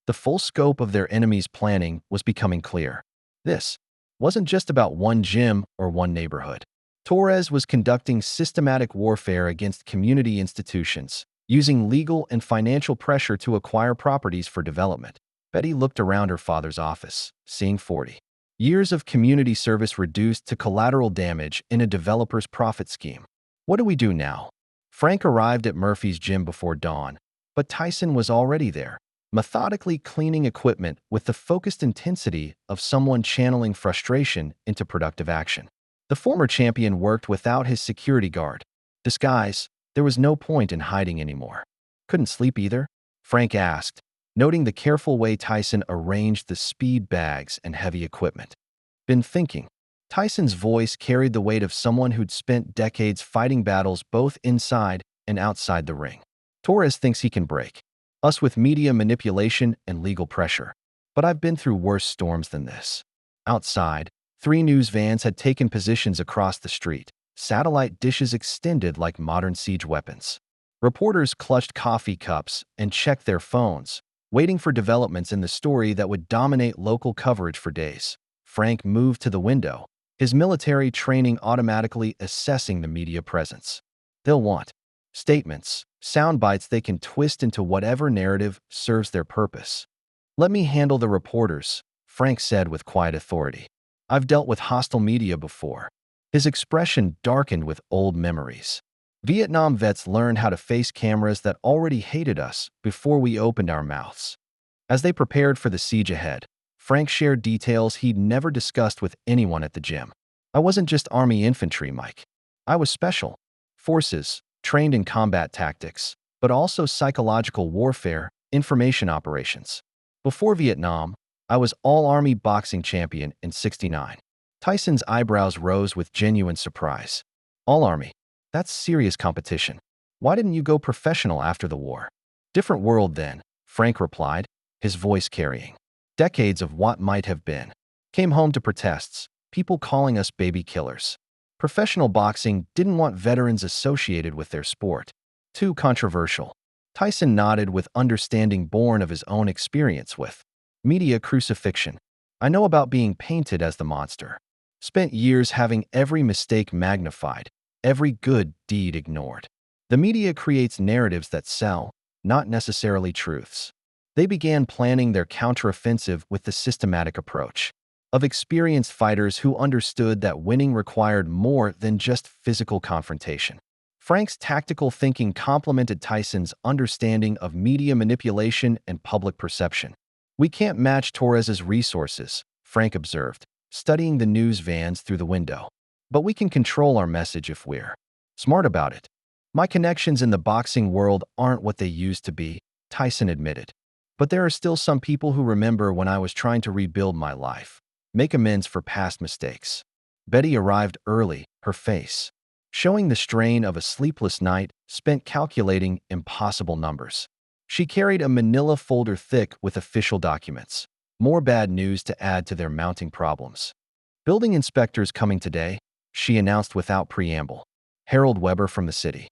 The full scope of their enemy's planning was becoming clear. This wasn't just about one gym or one neighborhood. Torres was conducting systematic warfare against community institutions, using legal and financial pressure to acquire properties for development. Betty looked around her father's office, seeing 40 years of community service reduced to collateral damage in a developer's profit scheme. What do we do now? Frank arrived at Murphy's gym before dawn, but Tyson was already there, methodically cleaning equipment with the focused intensity of someone channeling frustration into productive action. The former champion worked without his security guard. Disguise, there was no point in hiding anymore. "Couldn't sleep either?" Frank asked, noting the careful way Tyson arranged the speed bags and heavy equipment. "Been thinking." Tyson's voice carried the weight of someone who'd spent decades fighting battles both inside and outside the ring. "Torres thinks he can break us with media manipulation and legal pressure. But I've been through worse storms than this." Outside, 3 news vans had taken positions across the street, satellite dishes extended like modern siege weapons. Reporters clutched coffee cups and checked their phones, waiting for developments in the story that would dominate local coverage for days. Frank moved to the window, his military training automatically assessing the media presence. They'll want statements, sound bites they can twist into whatever narrative serves their purpose. "Let me handle the reporters," Frank said with quiet authority. "I've dealt with hostile media before." His expression darkened with old memories. Vietnam vets learned how to face cameras that already hated us before we opened our mouths. As they prepared for the siege ahead, Frank shared details he'd never discussed with anyone at the gym. "I wasn't just Army infantry, Mike. I was special forces, trained in combat tactics, but also psychological warfare, information operations. Before Vietnam, I was all-Army boxing champion in '69. Tyson's eyebrows rose with genuine surprise. "All-Army? That's serious competition. Why didn't you go professional after the war?" "Different world then," Frank replied, his voice carrying decades of what might have been. "Came home to protests, people calling us baby killers. Professional boxing didn't want veterans associated with their sport. Too controversial." Tyson nodded with understanding born of his own experience with media crucifixion. "I know about being painted as the monster. Spent years having every mistake magnified, every good deed ignored. The media creates narratives that sell, not necessarily truths." They began planning their counteroffensive with the systematic approach of experienced fighters who understood that winning required more than just physical confrontation. Frank's tactical thinking complemented Tyson's understanding of media manipulation and public perception. "We can't match Torres's resources," Frank observed, studying the news vans through the window. "But we can control our message if we're smart about it." "My connections in the boxing world aren't what they used to be," Tyson admitted. "But there are still some people who remember when I was trying to rebuild my life, make amends for past mistakes." Betty arrived early, her face showing the strain of a sleepless night spent calculating impossible numbers. She carried a manila folder thick with official documents, more bad news to add to their mounting problems. "Building inspectors coming today," she announced without preamble. Harold Weber from the city.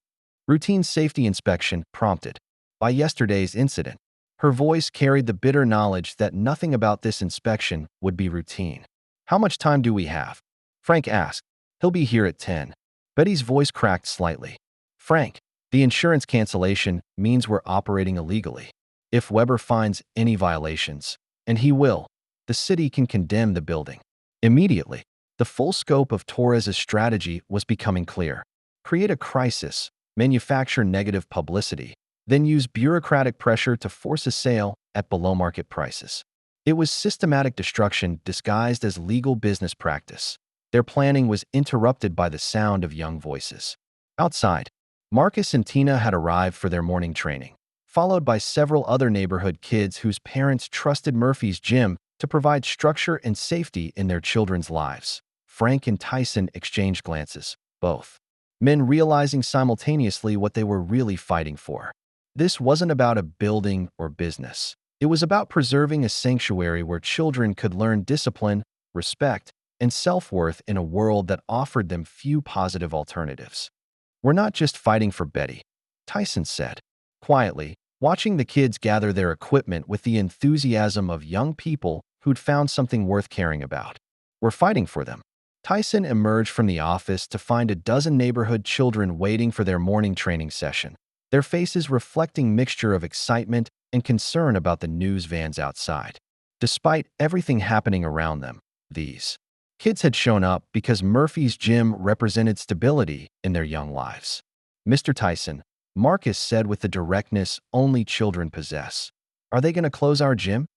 "Routine safety inspection," prompted by yesterday's incident. Her voice carried the bitter knowledge that nothing about this inspection would be routine. "How much time do we have?" Frank asked, He'll be here at 10. Betty's voice cracked slightly. Frank, the insurance cancellation means we're operating illegally. If Weber finds any violations, and he will, the city can condemn the building. Immediately, the full scope of Torres's strategy was becoming clear. Create a crisis, manufacture negative publicity, then use bureaucratic pressure to force a sale at below-market prices. It was systematic destruction disguised as legal business practice. Their planning was interrupted by the sound of young voices. Outside, Marcus and Tina had arrived for their morning training, followed by several other neighborhood kids whose parents trusted Murphy's gym to provide structure and safety in their children's lives. Frank and Tyson exchanged glances, both men realizing simultaneously what they were really fighting for. This wasn't about a building or business. It was about preserving a sanctuary where children could learn discipline, respect, and self-worth in a world that offered them few positive alternatives. We're not just fighting for Betty, Tyson said, quietly, watching the kids gather their equipment with the enthusiasm of young people who'd found something worth caring about. We're fighting for them. Tyson emerged from the office to find a dozen neighborhood children waiting for their morning training session, their faces reflecting mixture of excitement and concern about the news vans outside. Despite everything happening around them, these kids had shown up because Murphy's gym represented stability in their young lives. Mr. Tyson, Marcus said with the directness only children possess. Are they going to close our gym?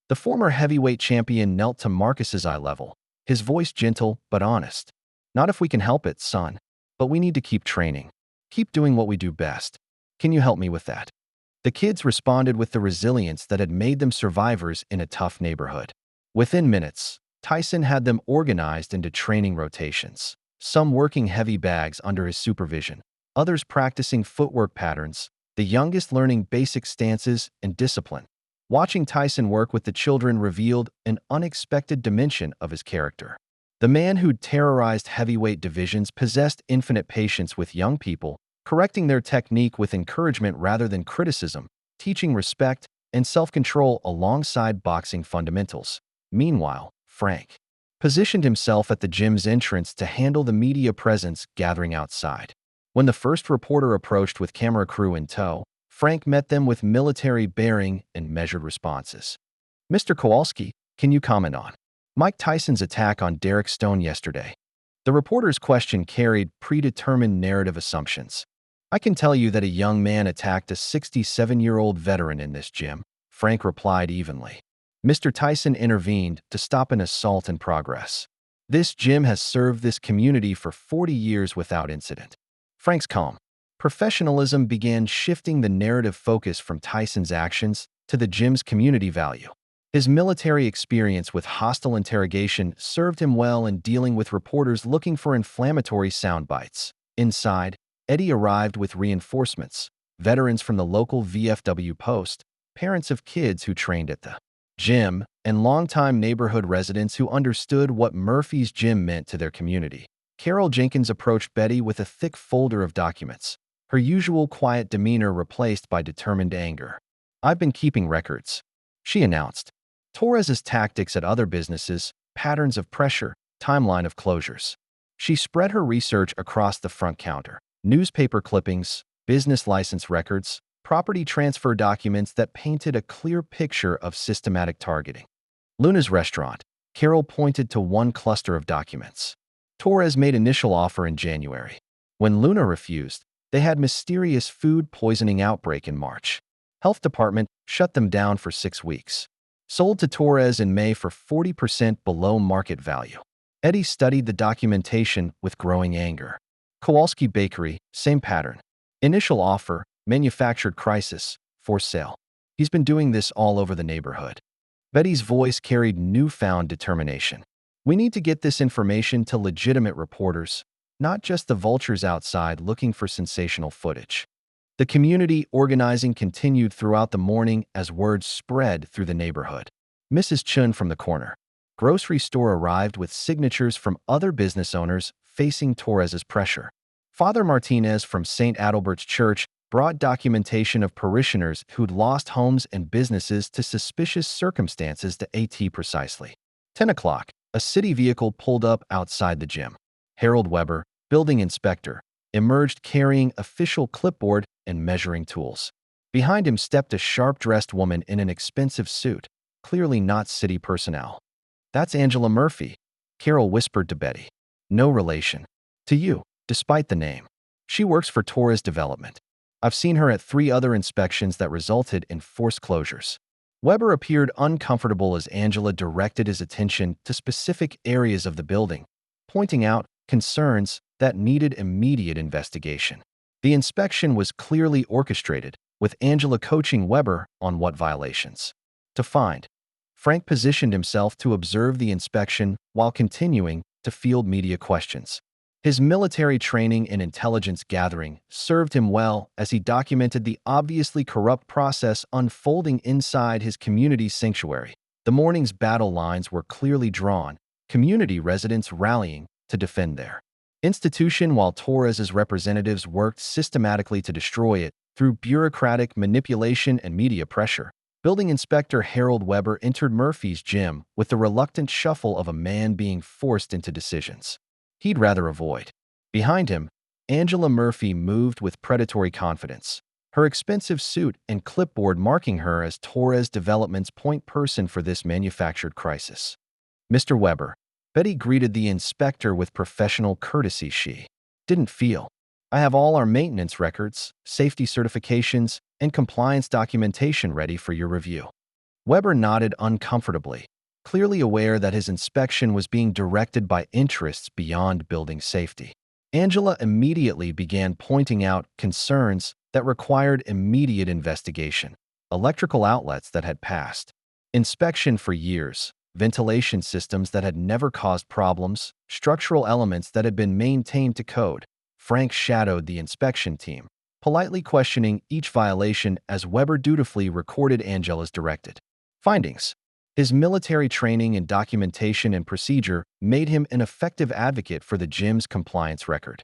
The former heavyweight champion knelt to Marcus's eye level, his voice gentle but honest. Not if we can help it, son. But we need to keep training. Keep doing what we do best. Can you help me with that? The kids responded with the resilience that had made them survivors in a tough neighborhood. Within minutes, Tyson had them organized into training rotations, some working heavy bags under his supervision, others practicing footwork patterns, the youngest learning basic stances and discipline. Watching Tyson work with the children revealed an unexpected dimension of his character. The man who'd terrorized heavyweight divisions possessed infinite patience with young people, correcting their technique with encouragement rather than criticism, teaching respect and self-control alongside boxing fundamentals. Meanwhile, Frank positioned himself at the gym's entrance to handle the media presence gathering outside. When the first reporter approached with camera crew in tow, Frank met them with military bearing and measured responses. Mr. Kowalski, can you comment on Mike Tyson's attack on Derek Stone yesterday? The reporter's question carried predetermined narrative assumptions. I can tell you that a young man attacked a 67-year-old veteran in this gym, Frank replied evenly. Mr. Tyson intervened to stop an assault in progress. This gym has served this community for 40 years without incident. Frank's calm professionalism began shifting the narrative focus from Tyson's actions to the gym's community value. His military experience with hostile interrogation served him well in dealing with reporters looking for inflammatory sound bites. Inside, Eddie arrived with reinforcements, veterans from the local VFW post, parents of kids who trained at the gym, and longtime neighborhood residents who understood what Murphy's gym meant to their community. Carol Jenkins approached Betty with a thick folder of documents, her usual quiet demeanor replaced by determined anger. I've been keeping records, she announced. Torres's tactics at other businesses, patterns of pressure, timeline of closures. She spread her research across the front counter. Newspaper clippings, business license records, property transfer documents that painted a clear picture of systematic targeting. Luna's restaurant. Carol pointed to one cluster of documents. Torres made initial offer in January. When Luna refused, they had mysterious food poisoning outbreak in March. Health department shut them down for 6 weeks. Sold to Torres in May for 40% below market value. Eddie studied the documentation with growing anger. Kowalski Bakery, same pattern. Initial offer, manufactured crisis, for sale. He's been doing this all over the neighborhood. Betty's voice carried newfound determination. We need to get this information to legitimate reporters, not just the vultures outside looking for sensational footage. The community organizing continued throughout the morning as word spread through the neighborhood. Mrs. Chun from the corner grocery store arrived with signatures from other business owners facing Torres's pressure. Father Martinez from St. Adalbert's Church brought documentation of parishioners who'd lost homes and businesses to suspicious circumstances to AT precisely. 10 o'clock, a city vehicle pulled up outside the gym. Harold Weber, building inspector, emerged carrying official clipboard and measuring tools. Behind him stepped a sharp-dressed woman in an expensive suit, clearly not city personnel. "That's Angela Murphy," Carol whispered to Betty. "No relation to you, despite the name. She works for Torres Development. I've seen her at 3 other inspections that resulted in forced closures." Weber appeared uncomfortable as Angela directed his attention to specific areas of the building, pointing out concerns that needed immediate investigation. The inspection was clearly orchestrated, with Angela coaching Weber on what violations to find. Frank positioned himself to observe the inspection while continuing to field media questions. His military training and intelligence gathering served him well as he documented the obviously corrupt process unfolding inside his community's sanctuary. The morning's battle lines were clearly drawn, community residents rallying to defend their institution while Torres's representatives worked systematically to destroy it through bureaucratic manipulation and media pressure. Building Inspector Harold Weber entered Murphy's gym with the reluctant shuffle of a man being forced into decisions he'd rather avoid. Behind him, Angela Murphy moved with predatory confidence, her expensive suit and clipboard marking her as Torres Development's point person for this manufactured crisis. "Mr. Weber," Betty greeted the inspector with professional courtesy. She didn't feel. "I have all our maintenance records, safety certifications, and compliance documentation ready for your review." Weber nodded uncomfortably, clearly aware that his inspection was being directed by interests beyond building safety. Angela immediately began pointing out concerns that required immediate investigation: electrical outlets that had passed inspection for years, ventilation systems that had never caused problems, structural elements that had been maintained to code. Frank shadowed the inspection team, politely questioning each violation as Weber dutifully recorded Angela's directed findings. His military training and documentation and procedure made him an effective advocate for the gym's compliance record.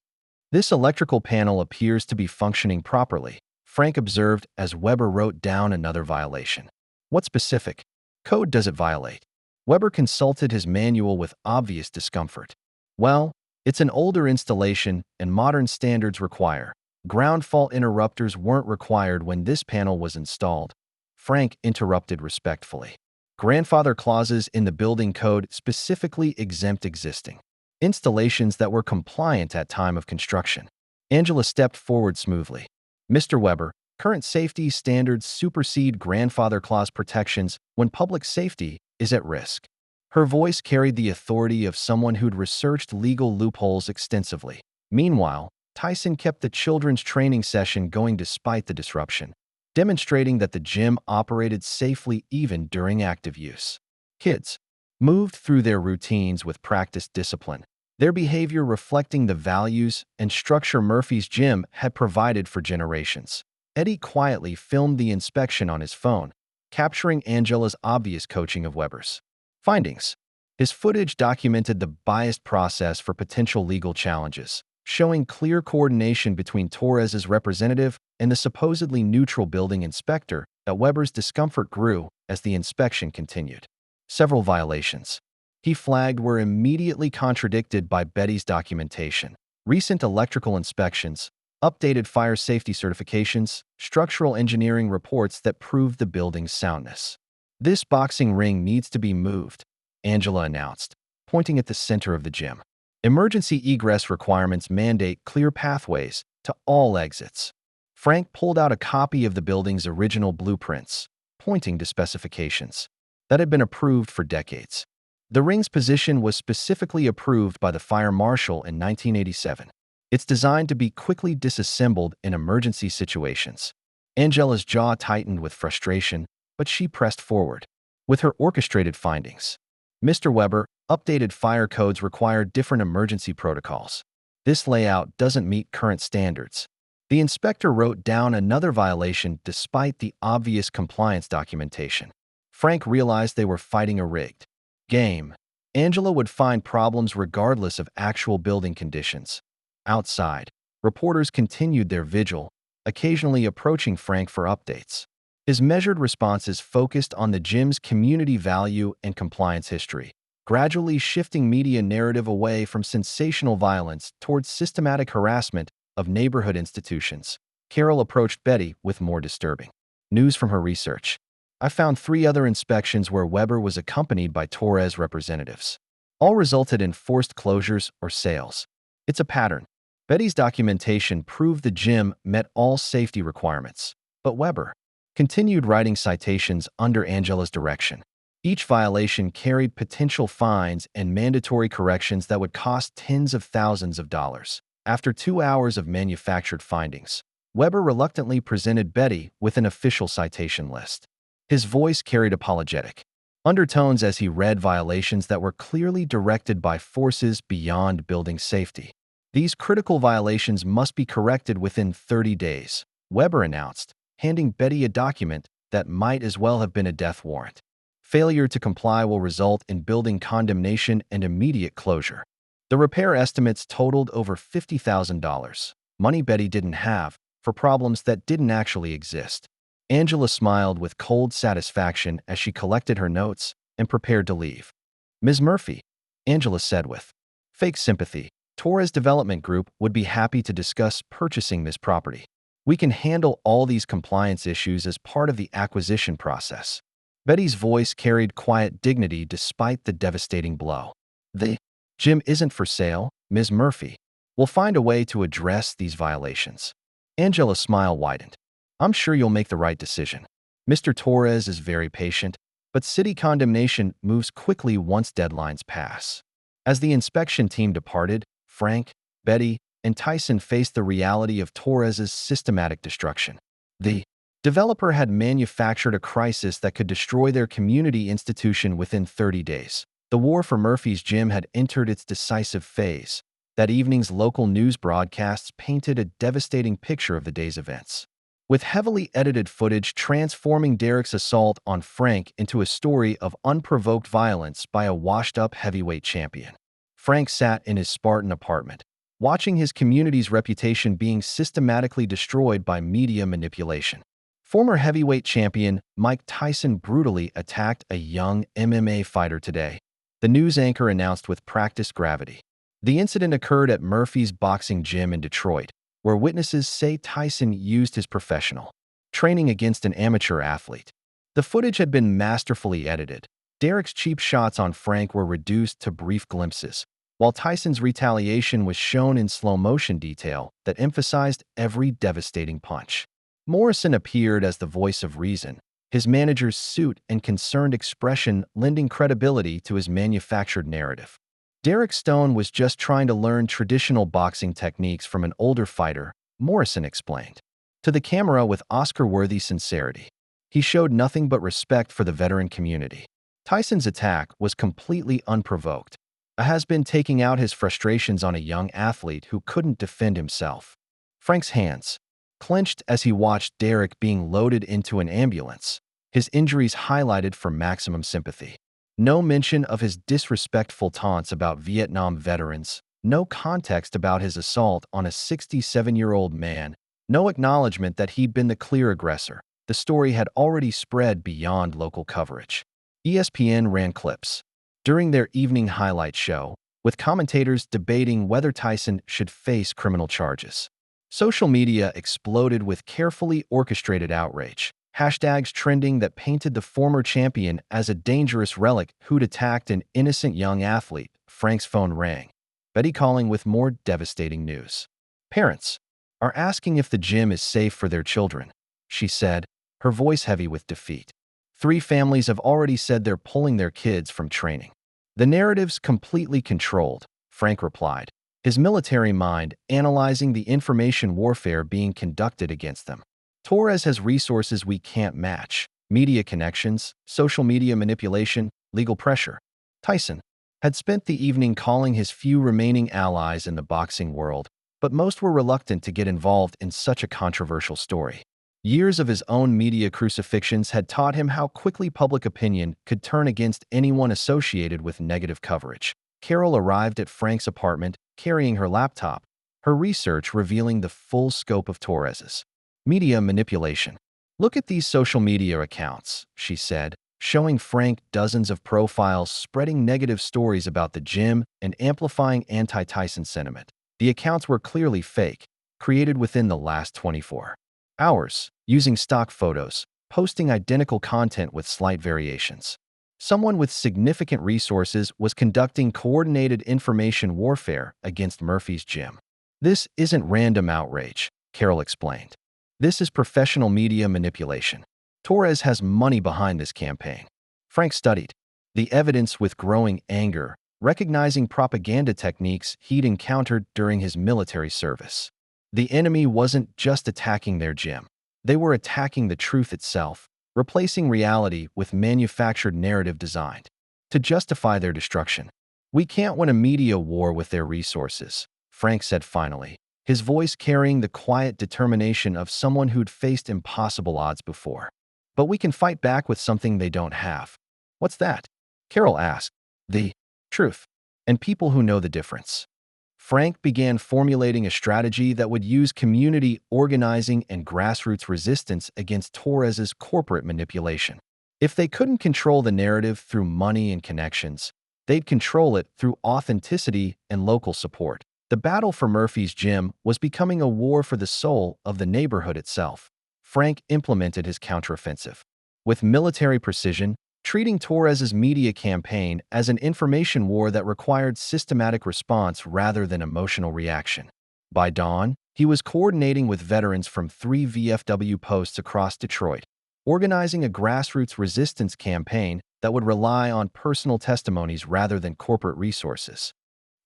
"This electrical panel appears to be functioning properly," Frank observed as Weber wrote down another violation. "What specific code does it violate?" Weber consulted his manual with obvious discomfort. "Well, it's an older installation and modern standards require. Ground fault interrupters weren't required when this panel was installed," Frank interrupted respectfully. "Grandfather clauses in the building code specifically exempt existing installations that were compliant at time of construction." Angela stepped forward smoothly. "Mr. Weber, current safety standards supersede grandfather clause protections when public safety is at risk." Her voice carried the authority of someone who'd researched legal loopholes extensively. Meanwhile, Tyson kept the children's training session going despite the disruption, demonstrating that the gym operated safely even during active use. Kids moved through their routines with practiced discipline, their behavior reflecting the values and structure Murphy's gym had provided for generations. Eddie quietly filmed the inspection on his phone, capturing Angela's obvious coaching of Weber's findings. His footage documented the biased process for potential legal challenges, showing clear coordination between Torres's representative and the supposedly neutral building inspector. That Weber's discomfort grew as the inspection continued. Several violations he flagged were immediately contradicted by Betty's documentation: recent electrical inspections, updated fire safety certifications, structural engineering reports that proved the building's soundness. "This boxing ring needs to be moved," Angela announced, pointing at the center of the gym. "Emergency egress requirements mandate clear pathways to all exits." Frank pulled out a copy of the building's original blueprints, pointing to specifications that had been approved for decades. The ring's position was specifically approved by the fire marshal in 1987. It's designed to be quickly disassembled in emergency situations. Angela's jaw tightened with frustration, but she pressed forward with her orchestrated findings. "Mr. Weber, updated fire codes require different emergency protocols. This layout doesn't meet current standards." The inspector wrote down another violation despite the obvious compliance documentation. Frank realized they were fighting a rigged game. Angela would find problems regardless of actual building conditions. Outside, reporters continued their vigil, occasionally approaching Frank for updates. His measured responses focused on the gym's community value and compliance history, gradually shifting media narrative away from sensational violence towards systematic harassment of neighborhood institutions. Carol approached Betty with more disturbing news from her research. I found 3 other inspections where Weber was accompanied by Torres representatives. All resulted in forced closures or sales. It's a pattern. Betty's documentation proved the gym met all safety requirements. But Weber continued writing citations under Angela's direction. Each violation carried potential fines and mandatory corrections that would cost tens of thousands of dollars. After 2 hours of manufactured findings, Weber reluctantly presented Betty with an official citation list. His voice carried apologetic undertones as he read violations that were clearly directed by forces beyond building safety. These critical violations must be corrected within 30 days, Weber announced, handing Betty a document that might as well have been a death warrant. Failure to comply will result in building condemnation and immediate closure. The repair estimates totaled over $50,000, money Betty didn't have, for problems that didn't actually exist. Angela smiled with cold satisfaction as she collected her notes and prepared to leave. Ms. Murphy, Angela said with fake sympathy, Torres Development Group would be happy to discuss purchasing this property. We can handle all these compliance issues as part of the acquisition process. Betty's voice carried quiet dignity despite the devastating blow. The gym isn't for sale, Ms. Murphy. We'll find a way to address these violations. Angela's smile widened. I'm sure you'll make the right decision. Mr. Torres is very patient, but city condemnation moves quickly once deadlines pass. As the inspection team departed, Frank, Betty, and Tyson faced the reality of Torres's systematic destruction. The developer had manufactured a crisis that could destroy their community institution within 30 days. The war for Murphy's gym had entered its decisive phase. That evening's local news broadcasts painted a devastating picture of the day's events, with heavily edited footage transforming Derek's assault on Frank into a story of unprovoked violence by a washed-up heavyweight champion. Frank sat in his Spartan apartment, watching his community's reputation being systematically destroyed by media manipulation. Former heavyweight champion Mike Tyson brutally attacked a young MMA fighter today, the news anchor announced with practiced gravity. The incident occurred at Murphy's boxing gym in Detroit, where witnesses say Tyson used his professional training against an amateur athlete. The footage had been masterfully edited. Derek's cheap shots on Frank were reduced to brief glimpses, while Tyson's retaliation was shown in slow-motion detail that emphasized every devastating punch. Morrison appeared as the voice of reason, his manager's suit and concerned expression lending credibility to his manufactured narrative. Derek Stone was just trying to learn traditional boxing techniques from an older fighter, Morrison explained to the camera with Oscar-worthy sincerity. He showed nothing but respect for the veteran community. Tyson's attack was completely unprovoked. A has-been taking out his frustrations on a young athlete who couldn't defend himself. Frank's hands clenched as he watched Derek being loaded into an ambulance, his injuries highlighted for maximum sympathy. No mention of his disrespectful taunts about Vietnam veterans, no context about his assault on a 67-year-old man, no acknowledgement that he'd been the clear aggressor. The story had already spread beyond local coverage. ESPN ran clips during their evening highlight show, with commentators debating whether Tyson should face criminal charges. Social media exploded with carefully orchestrated outrage. Hashtags trending that painted the former champion as a dangerous relic who'd attacked an innocent young athlete. Frank's phone rang, Betty calling with more devastating news. Parents are asking if the gym is safe for their children, she said, her voice heavy with defeat. 3 families have already said they're pulling their kids from training. The narrative's completely controlled, Frank replied, his military mind analyzing the information warfare being conducted against them. Torres has resources we can't match: media connections, social media manipulation, legal pressure. Tyson had spent the evening calling his few remaining allies in the boxing world, but most were reluctant to get involved in such a controversial story. Years of his own media crucifixions had taught him how quickly public opinion could turn against anyone associated with negative coverage. Carol arrived at Frank's apartment, carrying her laptop, her research revealing the full scope of Torres's media manipulation. Look at these social media accounts, she said, showing Frank dozens of profiles spreading negative stories about the gym and amplifying anti-Tyson sentiment. The accounts were clearly fake, created within the last 24 hours, using stock photos, posting identical content with slight variations. Someone with significant resources was conducting coordinated information warfare against Murphy's gym. This isn't random outrage, Carol explained. This is professional media manipulation. Torres has money behind this campaign. Frank studied the evidence with growing anger, recognizing propaganda techniques he'd encountered during his military service. The enemy wasn't just attacking their gym. They were attacking the truth itself, replacing reality with manufactured narrative designed to justify their destruction. We can't win a media war with their resources, Frank said finally, his voice carrying the quiet determination of someone who'd faced impossible odds before. But we can fight back with something they don't have. What's that? Carol asked. The truth. And people who know the difference. Frank began formulating a strategy that would use community organizing and grassroots resistance against Torres's corporate manipulation. If they couldn't control the narrative through money and connections, they'd control it through authenticity and local support. The battle for Murphy's gym was becoming a war for the soul of the neighborhood itself. Frank implemented his counteroffensive with military precision, treating Torres's media campaign as an information war that required systematic response rather than emotional reaction. By dawn, he was coordinating with veterans from 3 VFW posts across Detroit, organizing a grassroots resistance campaign that would rely on personal testimonies rather than corporate resources.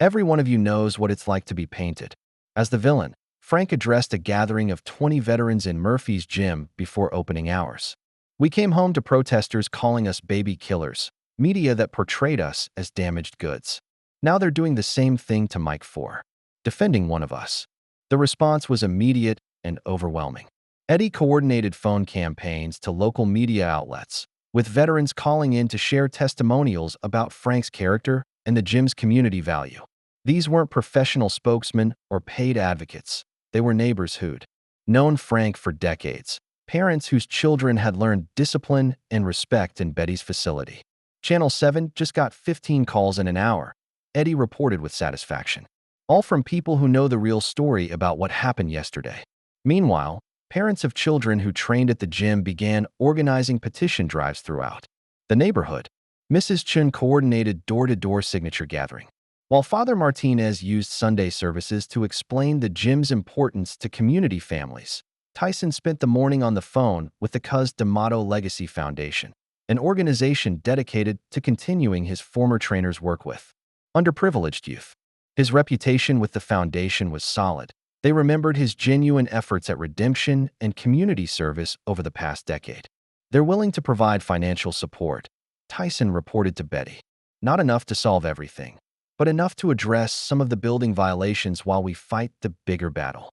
Every one of you knows what it's like to be painted as the villain. Frank addressed a gathering of 20 veterans in Murphy's gym before opening hours. We came home to protesters calling us baby killers, media that portrayed us as damaged goods. Now they're doing the same thing to Mike for defending one of us. The response was immediate and overwhelming. Eddie coordinated phone campaigns to local media outlets, with veterans calling in to share testimonials about Frank's character and the gym's community value. These weren't professional spokesmen or paid advocates. They were neighbors who'd known Frank for decades, parents whose children had learned discipline and respect in Betty's facility. Channel 7 just got 15 calls in an hour, Eddie reported with satisfaction. All from people who know the real story about what happened yesterday. Meanwhile, parents of children who trained at the gym began organizing petition drives throughout the neighborhood. Mrs. Chun coordinated door-to-door signature gathering, while Father Martinez used Sunday services to explain the gym's importance to community families. Tyson spent the morning on the phone with the Cuz D'Amato Legacy Foundation, an organization dedicated to continuing his former trainer's work with underprivileged youth. His reputation with the foundation was solid. They remembered his genuine efforts at redemption and community service over the past decade. They're willing to provide financial support, Tyson reported to Betty. Not enough to solve everything, but enough to address some of the building violations while we fight the bigger battle.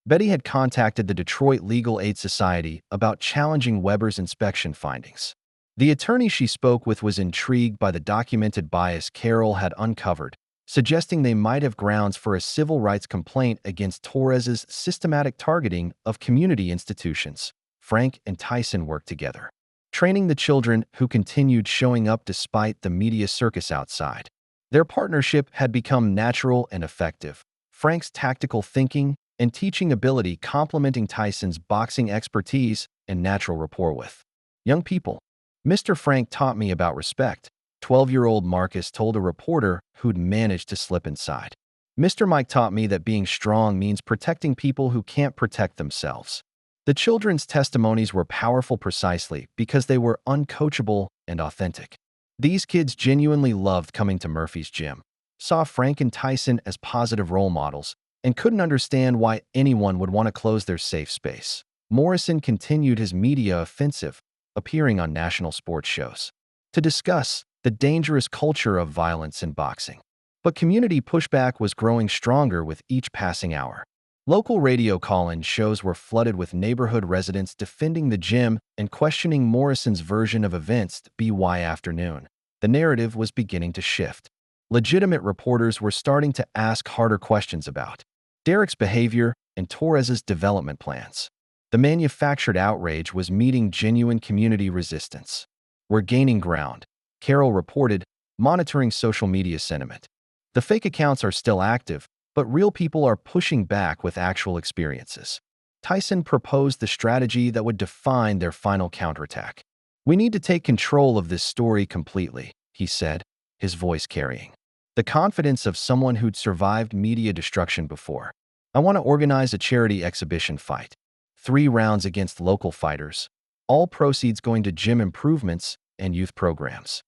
Betty had contacted the Detroit Legal Aid Society about challenging Weber's inspection findings. The attorney she spoke with was intrigued by the documented bias Carol had uncovered, suggesting they might have grounds for a civil rights complaint against Torres's systematic targeting of community institutions. Frank and Tyson worked together, training the children who continued showing up despite the media circus outside. Their partnership had become natural and effective, Frank's tactical thinking and teaching ability complementing Tyson's boxing expertise and natural rapport with young people. Mr. Frank taught me about respect, 12-year-old Marcus told a reporter who'd managed to slip inside. Mr. Mike taught me that being strong means protecting people who can't protect themselves. The children's testimonies were powerful precisely because they were uncoachable and authentic. These kids genuinely loved coming to Murphy's gym, saw Frank and Tyson as positive role models, and couldn't understand why anyone would want to close their safe space. Morrison continued his media offensive, appearing on national sports shows to discuss the dangerous culture of violence in boxing. But community pushback was growing stronger with each passing hour. Local radio call-in shows were flooded with neighborhood residents defending the gym and questioning Morrison's version of events by afternoon. The narrative was beginning to shift. Legitimate reporters were starting to ask harder questions about Derek's behavior and Torres's development plans. The manufactured outrage was meeting genuine community resistance. "We're gaining ground," Carol reported, monitoring social media sentiment. The fake accounts are still active, but real people are pushing back with actual experiences. Tyson proposed the strategy that would define their final counterattack. "We need to take control of this story completely," he said, his voice carrying the confidence of someone who'd survived media destruction before. "I want to organize a charity exhibition fight. 3 rounds against local fighters. All proceeds going to gym improvements and youth programs."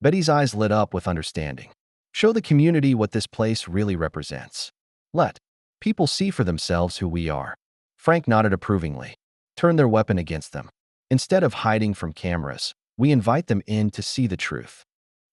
Betty's eyes lit up with understanding. "Show the community what this place really represents. Let people see for themselves who we are." Frank nodded approvingly. "Turn their weapon against them. Instead of hiding from cameras, we invite them in to see the truth."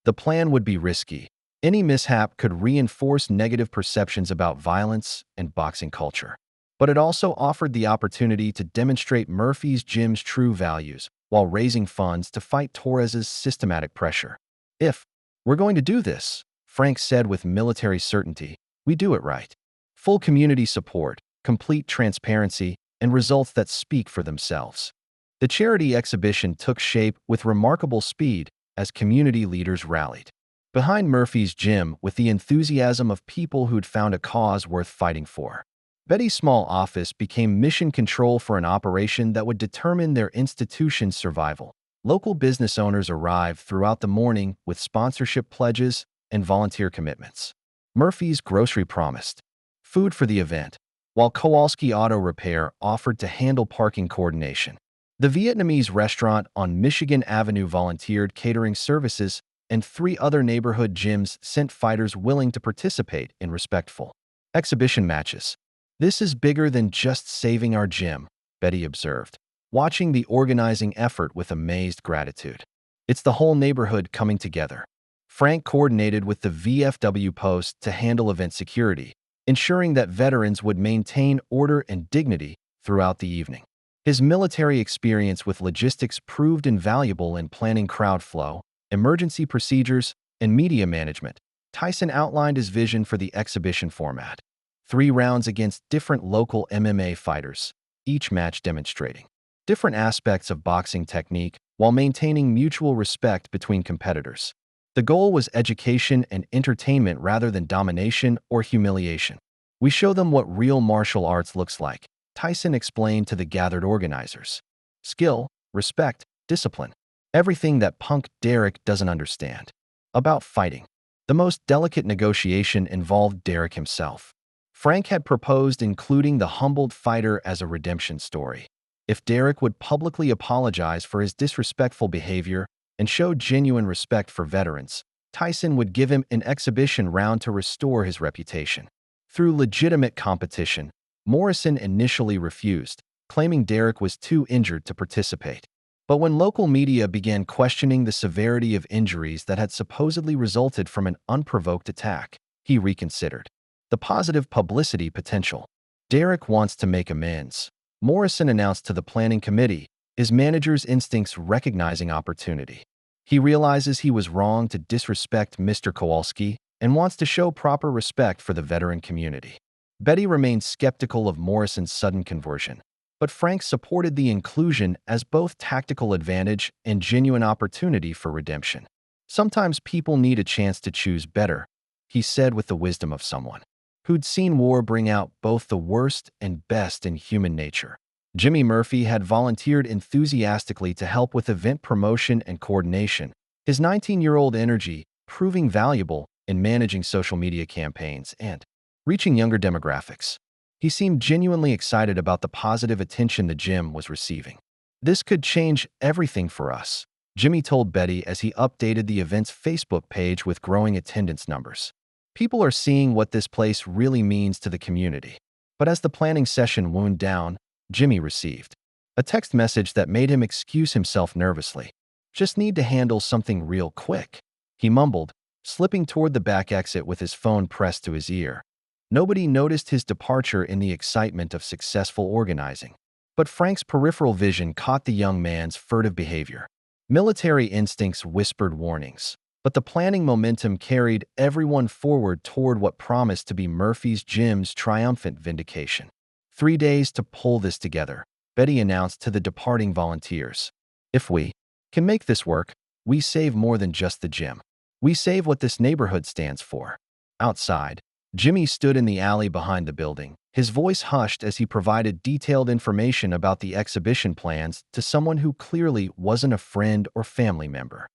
The plan would be risky. Any mishap could reinforce negative perceptions about violence and boxing culture. But it also offered the opportunity to demonstrate Murphy's Gym's true values while raising funds to fight Torres's systematic pressure. "If we're going to do this," Frank said with military certainty, "we do it right. Full community support, complete transparency, and results that speak for themselves." The charity exhibition took shape with remarkable speed as community leaders rallied behind Murphy's Gym with the enthusiasm of people who'd found a cause worth fighting for. Betty's small office became mission control for an operation that would determine their institution's survival. Local business owners arrived throughout the morning with sponsorship pledges and volunteer commitments. Murphy's Grocery promised food for the event, while Kowalski Auto Repair offered to handle parking coordination. The Vietnamese restaurant on Michigan Avenue volunteered catering services, and 3 other neighborhood gyms sent fighters willing to participate in respectful exhibition matches. "This is bigger than just saving our gym," Betty observed, watching the organizing effort with amazed gratitude. "It's the whole neighborhood coming together." Frank coordinated with the VFW post to handle event security, ensuring that veterans would maintain order and dignity throughout the evening. His military experience with logistics proved invaluable in planning crowd flow, emergency procedures, and media management. Tyson outlined his vision for the exhibition format: 3 rounds against different local MMA fighters, each match demonstrating different aspects of boxing technique while maintaining mutual respect between competitors. The goal was education and entertainment rather than domination or humiliation. "We show them what real martial arts looks like," Tyson explained to the gathered organizers. "Skill, respect, discipline. Everything that punk Derek doesn't understand." About fighting. The most delicate negotiation involved Derek himself. Frank had proposed including the humbled fighter as a redemption story. If Derek would publicly apologize for his disrespectful behavior and show genuine respect for veterans, Tyson would give him an exhibition round to restore his reputation. Through legitimate competition, Morrison initially refused, claiming Derek was too injured to participate. But when local media began questioning the severity of injuries that had supposedly resulted from an unprovoked attack, he reconsidered. The positive publicity potential. "Derek wants to make amends," Morrison announced to the planning committee, his manager's instincts recognizing opportunity. "He realizes he was wrong to disrespect Mr. Kowalski and wants to show proper respect for the veteran community." Betty remained skeptical of Morrison's sudden conversion, but Frank supported the inclusion as both tactical advantage and genuine opportunity for redemption. "Sometimes people need a chance to choose better," he said with the wisdom of someone who'd seen war bring out both the worst and best in human nature. Jimmy Murphy had volunteered enthusiastically to help with event promotion and coordination, his 19-year-old energy proving valuable in managing social media campaigns and reaching younger demographics. He seemed genuinely excited about the positive attention the gym was receiving. "This could change everything for us," Jimmy told Betty as he updated the event's Facebook page with growing attendance numbers. "People are seeing what this place really means to the community." But as the planning session wound down, Jimmy received a text message that made him excuse himself nervously. "Just need to handle something real quick," he mumbled, slipping toward the back exit with his phone pressed to his ear. Nobody noticed his departure in the excitement of successful organizing, but Frank's peripheral vision caught the young man's furtive behavior. Military instincts whispered warnings, but the planning momentum carried everyone forward toward what promised to be Murphy's Gym's triumphant vindication. 3 days to pull this together, Betty announced to the departing volunteers. "If we can make this work, We save more than just the gym. We save what this neighborhood stands for. Outside, Jimmy stood in the alley behind the building, his voice hushed as he provided detailed information about the exhibition plans to someone who clearly wasn't a friend or family member.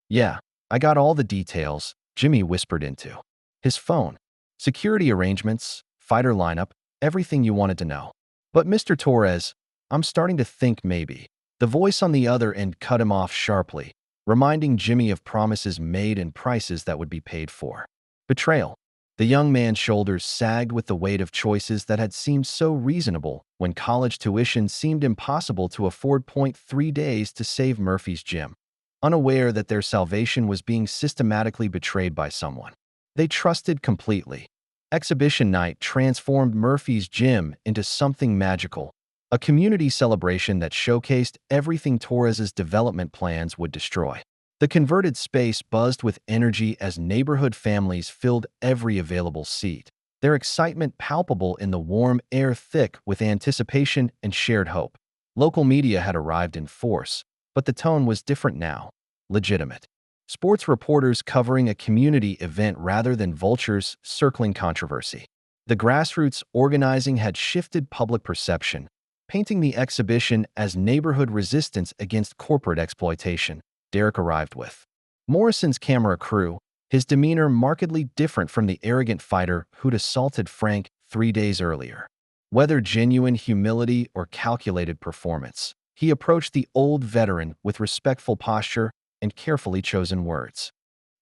Yeah, I got all the details, Jimmy whispered into his phone. Security arrangements, fighter lineup, everything you wanted to know. But Mr. Torres, I'm starting to think maybe. The voice on the other end cut him off sharply, reminding Jimmy of promises made and prices that would be paid for. Betrayal. The young man's shoulders sagged with the weight of choices that had seemed so reasonable when college tuition seemed impossible to afford. 3 days to save Murphy's gym, unaware that their salvation was being systematically betrayed by someone they trusted completely. Exhibition night transformed Murphy's gym into something magical, a community celebration that showcased everything Torres's development plans would destroy. The converted space buzzed with energy as neighborhood families filled every available seat, their excitement palpable in the warm air, thick with anticipation and shared hope. Local media had arrived in force, but the tone was different now, legitimate. Sports reporters covering a community event rather than vultures circling controversy. The grassroots organizing had shifted public perception, painting the exhibition as neighborhood resistance against corporate exploitation. Derek arrived with Morrison's camera crew, his demeanor markedly different from the arrogant fighter who'd assaulted Frank 3 days earlier. Whether genuine humility or calculated performance, he approached the old veteran with respectful posture and carefully chosen words.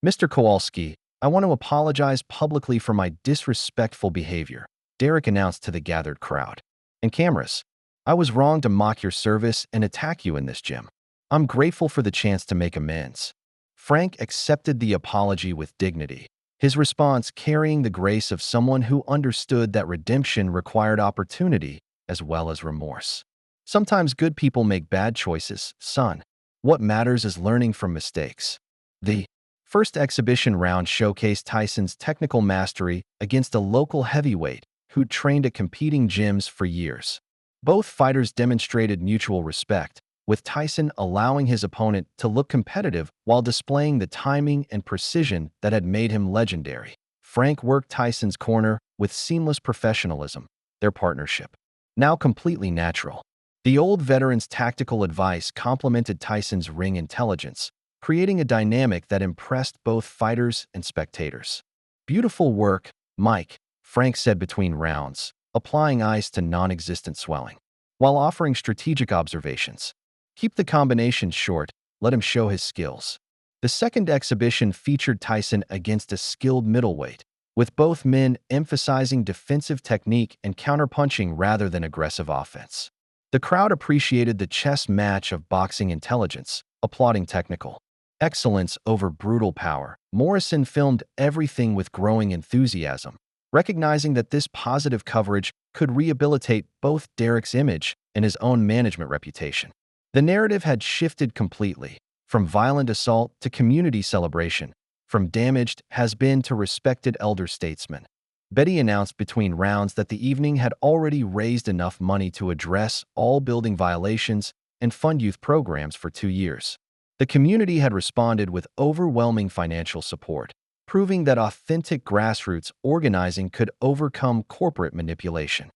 Mr. Kowalski, I want to apologize publicly for my disrespectful behavior, Derek announced to the gathered crowd. And cameras, I was wrong to mock your service and attack you in this gym. I'm grateful for the chance to make amends. Frank accepted the apology with dignity, his response carrying the grace of someone who understood that redemption required opportunity as well as remorse. Sometimes good people make bad choices, son. What matters is learning from mistakes. The first exhibition round showcased Tyson's technical mastery against a local heavyweight who'd trained at competing gyms for years. Both fighters demonstrated mutual respect, with Tyson allowing his opponent to look competitive while displaying the timing and precision that had made him legendary. Frank worked Tyson's corner with seamless professionalism, their partnership now completely natural. The old veteran's tactical advice complemented Tyson's ring intelligence, creating a dynamic that impressed both fighters and spectators. Beautiful work, Mike, Frank said between rounds, applying ice to non-existent swelling, while offering strategic observations. Keep the combinations short, let him show his skills. The second exhibition featured Tyson against a skilled middleweight, with both men emphasizing defensive technique and counterpunching rather than aggressive offense. The crowd appreciated the chess match of boxing intelligence, applauding technical excellence over brutal power. Morrison filmed everything with growing enthusiasm, recognizing that this positive coverage could rehabilitate both Derek's image and his own management reputation. The narrative had shifted completely, from violent assault to community celebration, from damaged has-been to respected elder statesman. Betty announced between rounds that the evening had already raised enough money to address all building violations and fund youth programs for 2 years. The community had responded with overwhelming financial support, proving that authentic grassroots organizing could overcome corporate manipulation.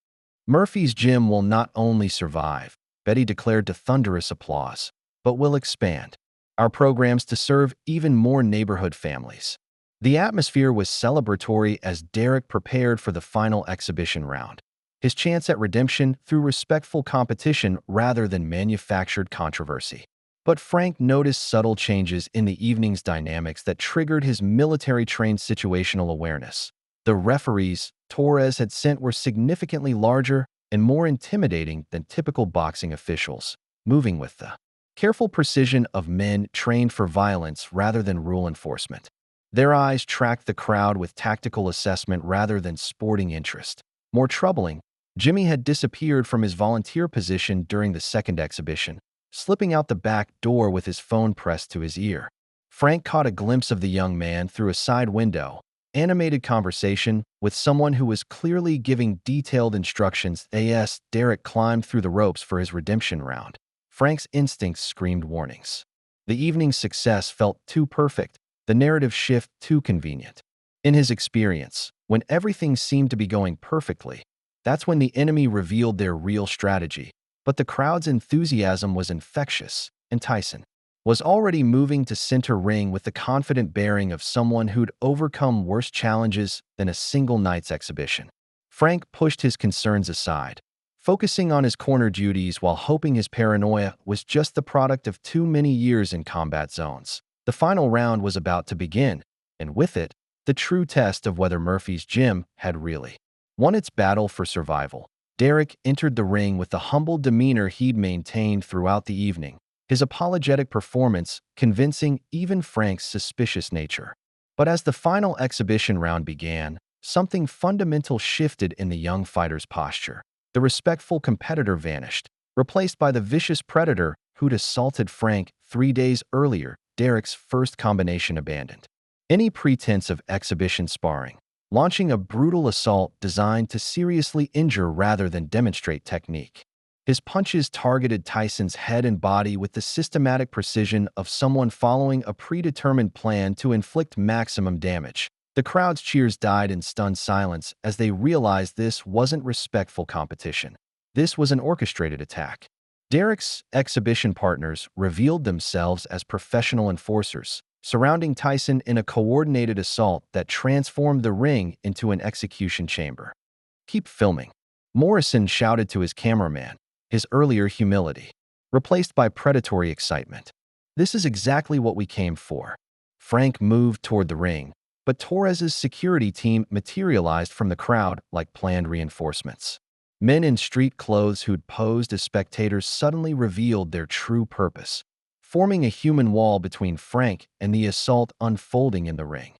Murphy's gym will not only survive, Betty declared to thunderous applause, but will expand our programs to serve even more neighborhood families. The atmosphere was celebratory as Derek prepared for the final exhibition round, his chance at redemption through respectful competition rather than manufactured controversy. But Frank noticed subtle changes in the evening's dynamics that triggered his military-trained situational awareness. The referees Torres had sent were significantly larger and more intimidating than typical boxing officials, moving with the careful precision of men trained for violence rather than rule enforcement. Their eyes tracked the crowd with tactical assessment rather than sporting interest. More troubling, Jimmy had disappeared from his volunteer position during the second exhibition, slipping out the back door with his phone pressed to his ear. Frank caught a glimpse of the young man through a side window, animated conversation with someone who was clearly giving detailed instructions. As Derek climbed through the ropes for his redemption round, Frank's instincts screamed warnings. The evening's success felt too perfect, the narrative shift too convenient. In his experience, when everything seemed to be going perfectly, that's when the enemy revealed their real strategy. But the crowd's enthusiasm was infectious, and Tyson was already moving to center ring with the confident bearing of someone who'd overcome worse challenges than a single night's exhibition. Frank pushed his concerns aside, focusing on his corner duties while hoping his paranoia was just the product of too many years in combat zones. The final round was about to begin, and with it, the true test of whether Murphy's gym had really won its battle for survival. Derek entered the ring with the humble demeanor he'd maintained throughout the evening, his apologetic performance convincing even Frank's suspicious nature. But as the final exhibition round began, something fundamental shifted in the young fighter's posture. The respectful competitor vanished, replaced by the vicious predator who'd assaulted Frank 3 days earlier. Derek's first combination abandoned any pretense of exhibition sparring, launching a brutal assault designed to seriously injure rather than demonstrate technique. His punches targeted Tyson's head and body with the systematic precision of someone following a predetermined plan to inflict maximum damage. The crowd's cheers died in stunned silence as they realized this wasn't respectful competition. This was an orchestrated attack. Derek's exhibition partners revealed themselves as professional enforcers, surrounding Tyson in a coordinated assault that transformed the ring into an execution chamber. "Keep filming," Morrison shouted to his cameraman, his earlier humility replaced by predatory excitement. "This is exactly what we came for." Frank moved toward the ring, but Torres's security team materialized from the crowd like planned reinforcements. Men in street clothes who'd posed as spectators suddenly revealed their true purpose, forming a human wall between Frank and the assault unfolding in the ring.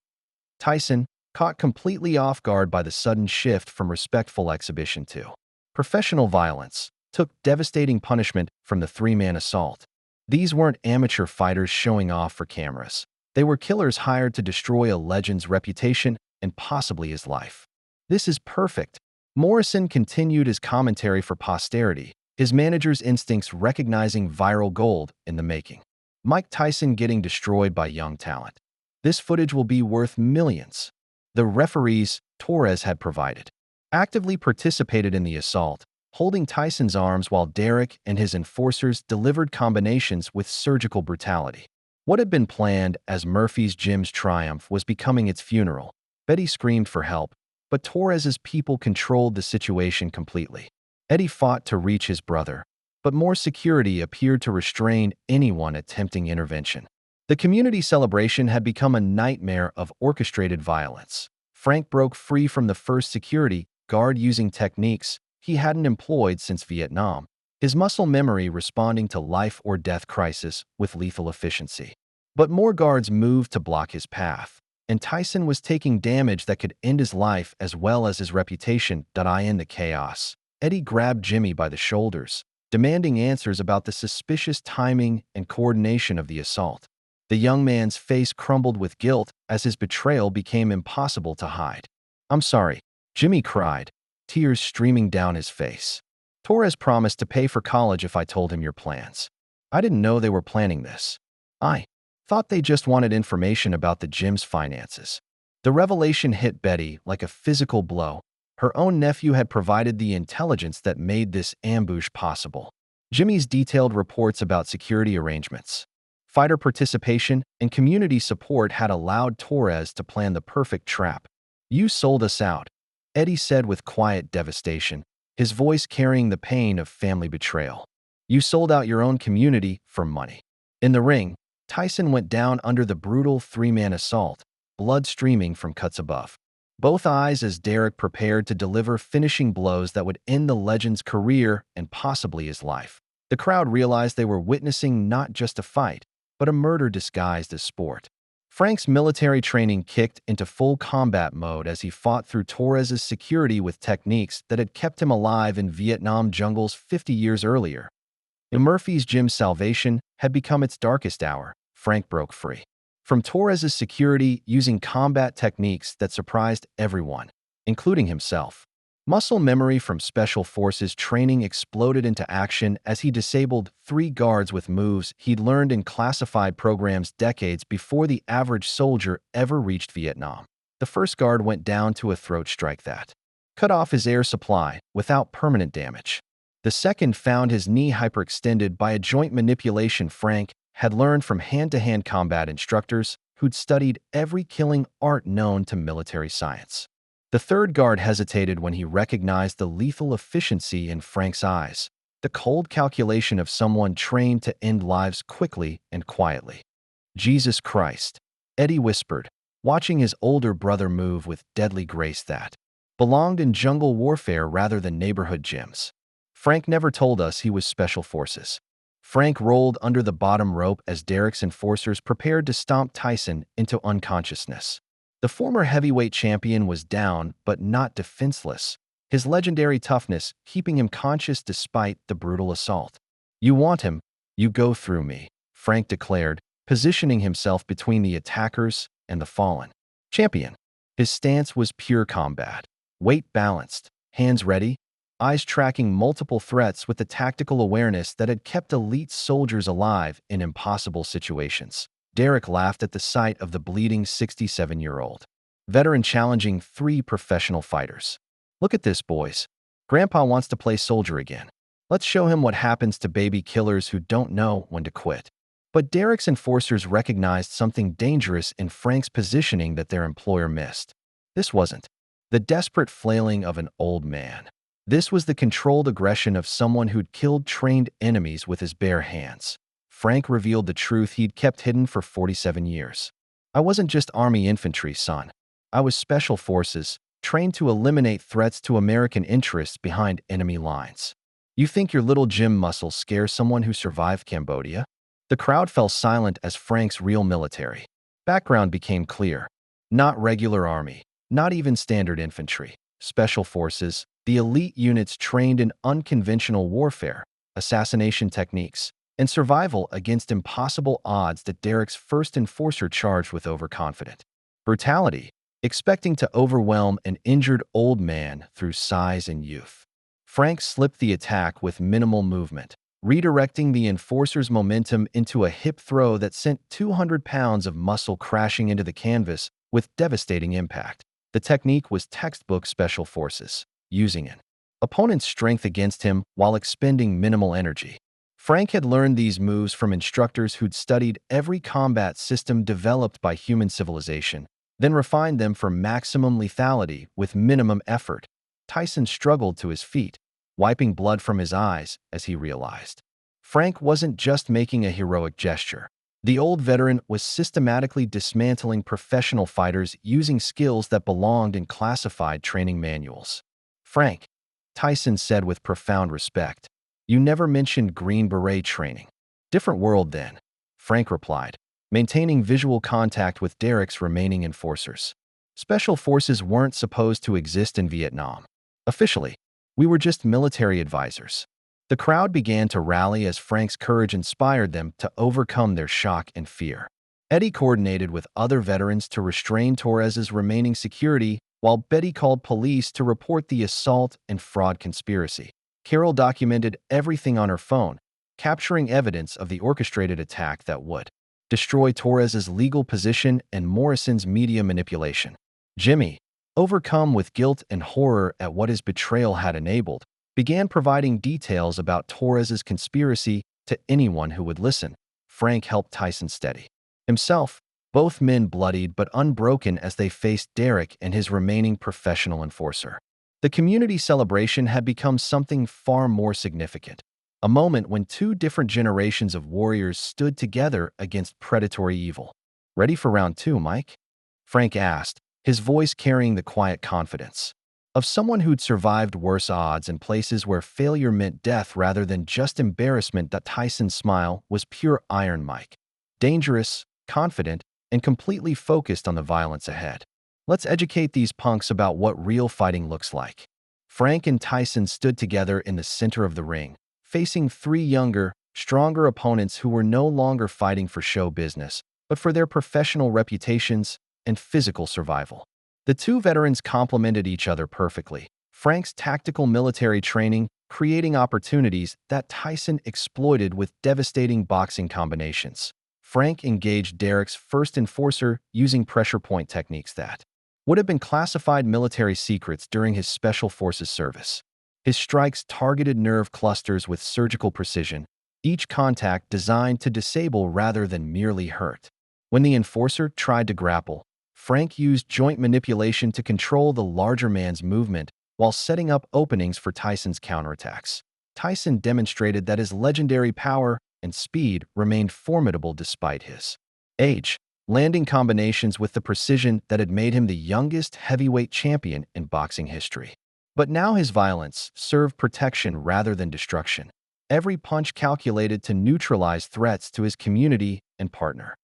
Tyson, caught completely off guard by the sudden shift from respectful exhibition to professional violence, took devastating punishment from the three-man assault. These weren't amateur fighters showing off for cameras. They were killers hired to destroy a legend's reputation and possibly his life. "This is perfect." Morrison continued his commentary for posterity, his manager's instincts recognizing viral gold in the making. Mike Tyson getting destroyed by young talent. "This footage will be worth millions." The referees Torres had provided actively participated in the assault, holding Tyson's arms while Derek and his enforcers delivered combinations with surgical brutality. What had been planned as Murphy's gym's triumph was becoming its funeral. Betty screamed for help, but Torres's people controlled the situation completely. Eddie fought to reach his brother, but more security appeared to restrain anyone attempting intervention. The community celebration had become a nightmare of orchestrated violence. Frank broke free from the first security guard using techniques he hadn't employed since Vietnam, his muscle memory responding to life-or-death crisis with lethal efficiency. But more guards moved to block his path, and Tyson was taking damage that could end his life as well as his reputation. In the chaos, Eddie grabbed Jimmy by the shoulders, demanding answers about the suspicious timing and coordination of the assault. The young man's face crumbled with guilt as his betrayal became impossible to hide. "I'm sorry," Jimmy cried, tears streaming down his face. "Torres promised to pay for college if I told him your plans. I didn't know they were planning this. I thought they just wanted information about the gym's finances." The revelation hit Betty like a physical blow. Her own nephew had provided the intelligence that made this ambush possible. Jimmy's detailed reports about security arrangements, fighter participation, and community support had allowed Torres to plan the perfect trap. "You sold us out," Eddie said with quiet devastation, his voice carrying the pain of family betrayal. "You sold out your own community for money." In the ring, Tyson went down under the brutal three-man assault, blood streaming from cuts above both eyes as Derek prepared to deliver finishing blows that would end the legend's career and possibly his life. The crowd realized they were witnessing not just a fight, but a murder disguised as sport. Frank's military training kicked into full combat mode as he fought through Torres's security with techniques that had kept him alive in Vietnam jungles 50 years earlier. In Murphy's gym's salvation had become its darkest hour. Frank broke free from Torres's security using combat techniques that surprised everyone, including himself. Muscle memory from Special Forces training exploded into action as he disabled 3 guards with moves he'd learned in classified programs decades before the average soldier ever reached Vietnam. The first guard went down to a throat strike that cut off his air supply without permanent damage. The second found his knee hyperextended by a joint manipulation Frank had learned from hand-to-hand combat instructors who'd studied every killing art known to military science. The third guard hesitated when he recognized the lethal efficiency in Frank's eyes, the cold calculation of someone trained to end lives quickly and quietly. "Jesus Christ," Eddie whispered, watching his older brother move with deadly grace that belonged in jungle warfare rather than neighborhood gyms. "Frank never told us he was Special Forces." Frank rolled under the bottom rope as Derek's enforcers prepared to stomp Tyson into unconsciousness. The former heavyweight champion was down, but not defenseless, his legendary toughness keeping him conscious despite the brutal assault. "You want him, you go through me," Frank declared, positioning himself between the attackers and the fallen champion. His stance was pure combat, weight balanced, hands ready, eyes tracking multiple threats with the tactical awareness that had kept elite soldiers alive in impossible situations. Derek laughed at the sight of the bleeding 67-year-old veteran challenging 3 professional fighters. "Look at this, boys. Grandpa wants to play soldier again. Let's show him what happens to baby killers who don't know when to quit." But Derek's enforcers recognized something dangerous in Frank's positioning that their employer missed. This wasn't the desperate flailing of an old man. This was the controlled aggression of someone who'd killed trained enemies with his bare hands. Frank revealed the truth he'd kept hidden for 47 years. "I wasn't just Army infantry, son. I was Special Forces, trained to eliminate threats to American interests behind enemy lines. You think your little gym muscles scare someone who survived Cambodia?" The crowd fell silent as Frank's real military background became clear. Not regular Army, not even standard infantry. Special Forces, the elite units trained in unconventional warfare, assassination techniques, and survival against impossible odds that Derek's first enforcer charged with overconfident brutality, expecting to overwhelm an injured old man through size and youth. Frank slipped the attack with minimal movement, redirecting the enforcer's momentum into a hip throw that sent 200 pounds of muscle crashing into the canvas with devastating impact. The technique was textbook Special Forces, using an opponent's strength against him while expending minimal energy. Frank had learned these moves from instructors who'd studied every combat system developed by human civilization, then refined them for maximum lethality with minimum effort. Tyson struggled to his feet, wiping blood from his eyes as he realized Frank wasn't just making a heroic gesture. The old veteran was systematically dismantling professional fighters using skills that belonged in classified training manuals. "Frank," Tyson said with profound respect, "you never mentioned Green Beret training." "Different world then," Frank replied, maintaining visual contact with Derek's remaining enforcers. "Special Forces weren't supposed to exist in Vietnam. Officially, we were just military advisors." The crowd began to rally as Frank's courage inspired them to overcome their shock and fear. Eddie coordinated with other veterans to restrain Torres's remaining security, while Betty called police to report the assault and fraud conspiracy. Carol documented everything on her phone, capturing evidence of the orchestrated attack that would destroy Torres's legal position and Morrison's media manipulation. Jimmy, overcome with guilt and horror at what his betrayal had enabled, began providing details about Torres's conspiracy to anyone who would listen. Frank helped Tyson steady himself, both men bloodied but unbroken as they faced Derek and his remaining professional enforcer. The community celebration had become something far more significant, a moment when 2 different generations of warriors stood together against predatory evil. "Ready for round 2, Mike?" Frank asked, his voice carrying the quiet confidence of someone who'd survived worse odds in places where failure meant death rather than just embarrassment. That Tyson's smile was pure iron. Mike, dangerous, confident, and completely focused on the violence ahead. "Let's educate these punks about what real fighting looks like." Frank and Tyson stood together in the center of the ring, facing 3 younger, stronger opponents who were no longer fighting for show business, but for their professional reputations and physical survival. The 2 veterans complemented each other perfectly. Frank's tactical military training creating opportunities that Tyson exploited with devastating boxing combinations. Frank engaged Derek's first enforcer using pressure point techniques that would have been classified military secrets during his Special Forces service. His strikes targeted nerve clusters with surgical precision, each contact designed to disable rather than merely hurt. When the enforcer tried to grapple, Frank used joint manipulation to control the larger man's movement while setting up openings for Tyson's counterattacks. Tyson demonstrated that his legendary power and speed remained formidable despite his age, landing combinations with the precision that had made him the youngest heavyweight champion in boxing history. But now his violence served protection rather than destruction. Every punch calculated to neutralize threats to his community and partner.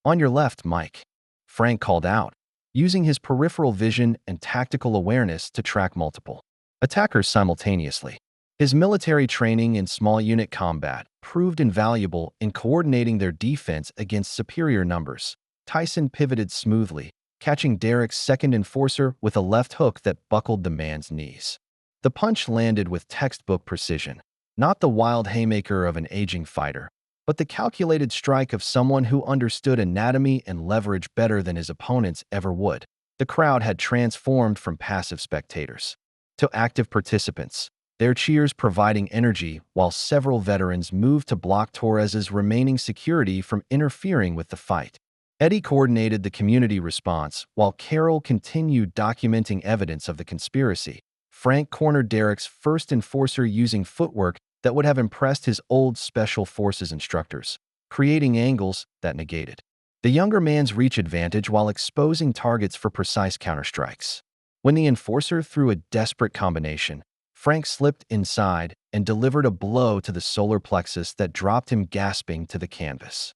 "On your left, Mike," Frank called out, using his peripheral vision and tactical awareness to track multiple attackers simultaneously. His military training in small unit combat proved invaluable in coordinating their defense against superior numbers. Tyson pivoted smoothly, catching Derek's second enforcer with a left hook that buckled the man's knees. The punch landed with textbook precision, not the wild haymaker of an aging fighter, but the calculated strike of someone who understood anatomy and leverage better than his opponents ever would. The crowd had transformed from passive spectators to active participants, their cheers providing energy while several veterans moved to block Torres's remaining security from interfering with the fight. Eddie coordinated the community response, while Carol continued documenting evidence of the conspiracy. Frank cornered Derek's first enforcer using footwork that would have impressed his old Special Forces instructors, creating angles that negated the younger man's reach advantage while exposing targets for precise counterstrikes. When the enforcer threw a desperate combination, Frank slipped inside and delivered a blow to the solar plexus that dropped him gasping to the canvas.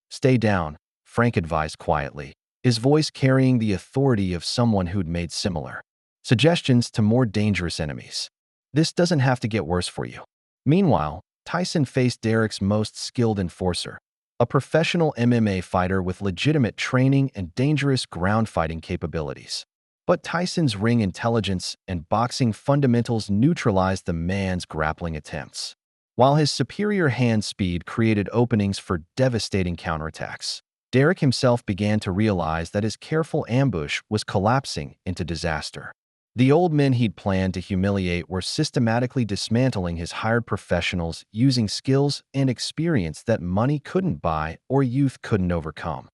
"Stay down," Frank advised quietly, his voice carrying the authority of someone who'd made similar suggestions to more dangerous enemies. "This doesn't have to get worse for you." Meanwhile, Tyson faced Derek's most skilled enforcer, a professional MMA fighter with legitimate training and dangerous ground fighting capabilities. But Tyson's ring intelligence and boxing fundamentals neutralized the man's grappling attempts, while his superior hand speed created openings for devastating counterattacks. Derek himself began to realize that his careful ambush was collapsing into disaster. The old men he'd planned to humiliate were systematically dismantling his hired professionals using skills and experience that money couldn't buy or youth couldn't overcome.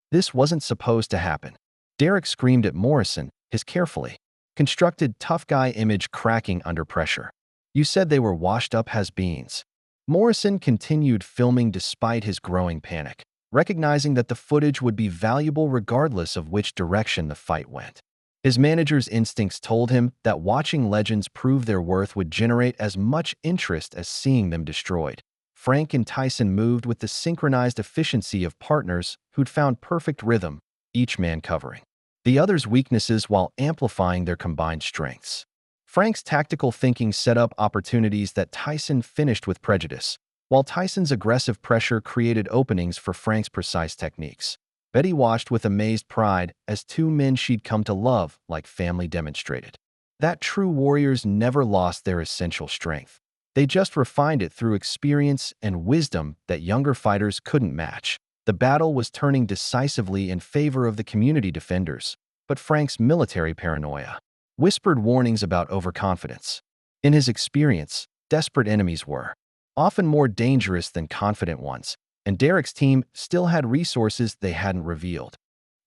This wasn't supposed to happen. Derek screamed at Morrison, his carefully constructed tough guy image cracking under pressure. "You said they were washed up has-beens." Morrison continued filming despite his growing panic, recognizing that the footage would be valuable regardless of which direction the fight went. His manager's instincts told him that watching legends prove their worth would generate as much interest as seeing them destroyed. Frank and Tyson moved with the synchronized efficiency of partners who'd found perfect rhythm, each man covering the other's weaknesses while amplifying their combined strengths. Frank's tactical thinking set up opportunities that Tyson finished with prejudice, while Tyson's aggressive pressure created openings for Frank's precise techniques. Betty watched with amazed pride as two men she'd come to love like family demonstrated that true warriors never lost their essential strength. They just refined it through experience and wisdom that younger fighters couldn't match. The battle was turning decisively in favor of the community defenders, but Frank's military paranoia whispered warnings about overconfidence. In his experience, desperate enemies were often more dangerous than confident ones, and Derek's team still had resources they hadn't revealed.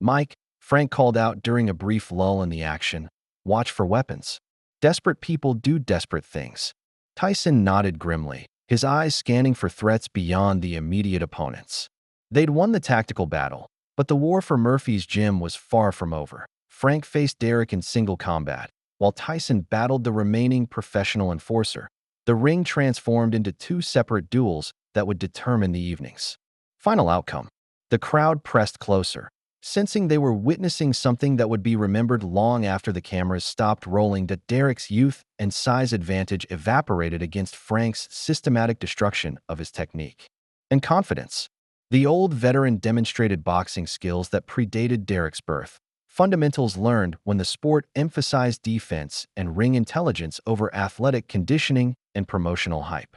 "Mike," Frank called out during a brief lull in the action, "watch for weapons. Desperate people do desperate things." Tyson nodded grimly, his eyes scanning for threats beyond the immediate opponents. They'd won the tactical battle, but the war for Murphy's Gym was far from over. Frank faced Derek in single combat, while Tyson battled the remaining professional enforcer. The ring transformed into two separate duels that would determine the evening's final outcome. The crowd pressed closer, sensing they were witnessing something that would be remembered long after the cameras stopped rolling. That Derek's youth and size advantage evaporated against Frank's systematic destruction of his technique and confidence. The old veteran demonstrated boxing skills that predated Derek's birth, Fundamentals learned when the sport emphasized defense and ring intelligence over athletic conditioning and promotional hype.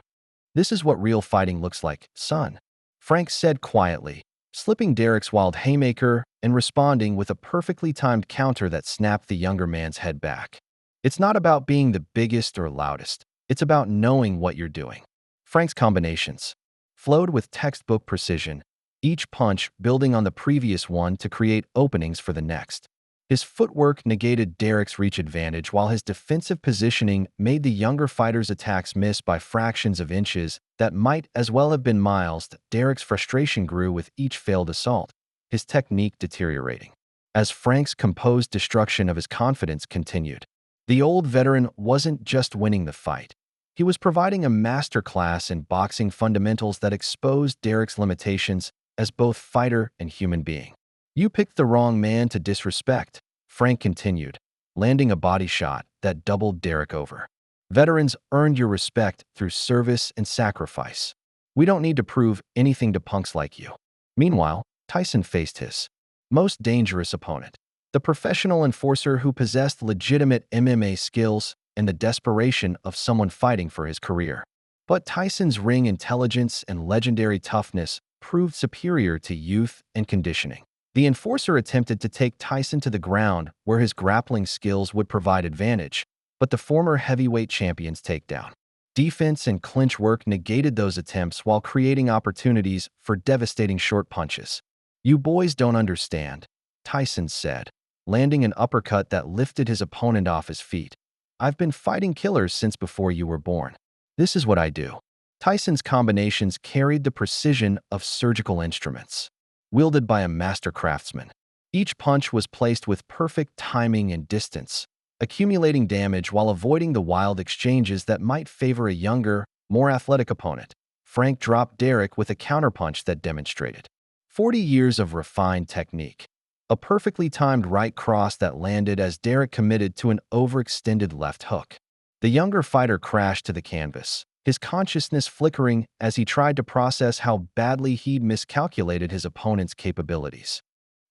This is what real fighting looks like, son, Frank said quietly, slipping Derek's wild haymaker and responding with a perfectly timed counter that snapped the younger man's head back. It's not about being the biggest or loudest. It's about knowing what you're doing. Frank's combinations flowed with textbook precision, each punch building on the previous one to create openings for the next. His footwork negated Derek's reach advantage while his defensive positioning made the younger fighter's attacks miss by fractions of inches that might as well have been miles. Derek's frustration grew with each failed assault, his technique deteriorating. As Frank's composed destruction of his confidence continued, the old veteran wasn't just winning the fight. He was providing a masterclass in boxing fundamentals that exposed Derek's limitations as both fighter and human being. You picked the wrong man to disrespect, Frank continued, landing a body shot that doubled Derek over. Veterans earned your respect through service and sacrifice. We don't need to prove anything to punks like you. Meanwhile, Tyson faced his most dangerous opponent, the professional enforcer who possessed legitimate MMA skills and the desperation of someone fighting for his career. But Tyson's ring intelligence and legendary toughness proved superior to youth and conditioning. The enforcer attempted to take Tyson to the ground where his grappling skills would provide advantage, but the former heavyweight champion's takedown, defense, and clinch work negated those attempts while creating opportunities for devastating short punches. You boys don't understand, Tyson said, landing an uppercut that lifted his opponent off his feet. I've been fighting killers since before you were born. This is what I do. Tyson's combinations carried the precision of surgical instruments, wielded by a master craftsman. Each punch was placed with perfect timing and distance, accumulating damage while avoiding the wild exchanges that might favor a younger, more athletic opponent. Frank dropped Derek with a counterpunch that demonstrated 40 years of refined technique. A perfectly timed right cross that landed as Derek committed to an overextended left hook. The younger fighter crashed to the canvas, his consciousness flickering as he tried to process how badly he'd miscalculated his opponent's capabilities.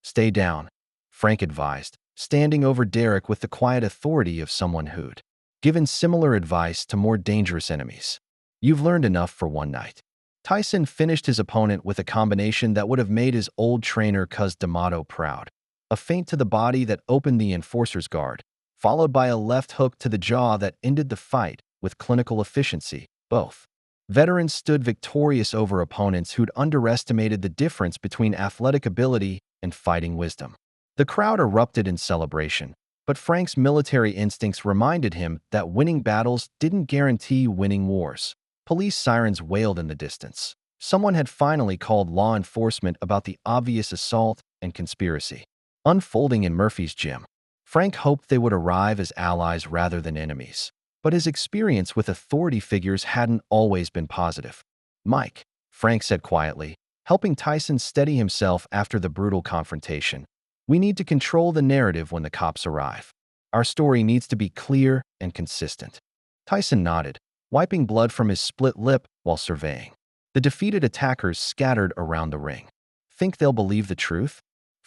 Stay down, Frank advised, standing over Derek with the quiet authority of someone who'd given similar advice to more dangerous enemies. You've learned enough for one night. Tyson finished his opponent with a combination that would have made his old trainer Cus D'Amato proud. A feint to the body that opened the enforcer's guard, followed by a left hook to the jaw that ended the fight with clinical efficiency. Both veterans stood victorious over opponents who'd underestimated the difference between athletic ability and fighting wisdom. The crowd erupted in celebration, but Frank's military instincts reminded him that winning battles didn't guarantee winning wars. Police sirens wailed in the distance. Someone had finally called law enforcement about the obvious assault and conspiracy unfolding in Murphy's gym. Frank hoped they would arrive as allies rather than enemies, but his experience with authority figures hadn't always been positive. Mike, Frank said quietly, helping Tyson steady himself after the brutal confrontation. We need to control the narrative when the cops arrive. Our story needs to be clear and consistent. Tyson nodded, wiping blood from his split lip while surveying. The defeated attackers scattered around the ring. Think they'll believe the truth?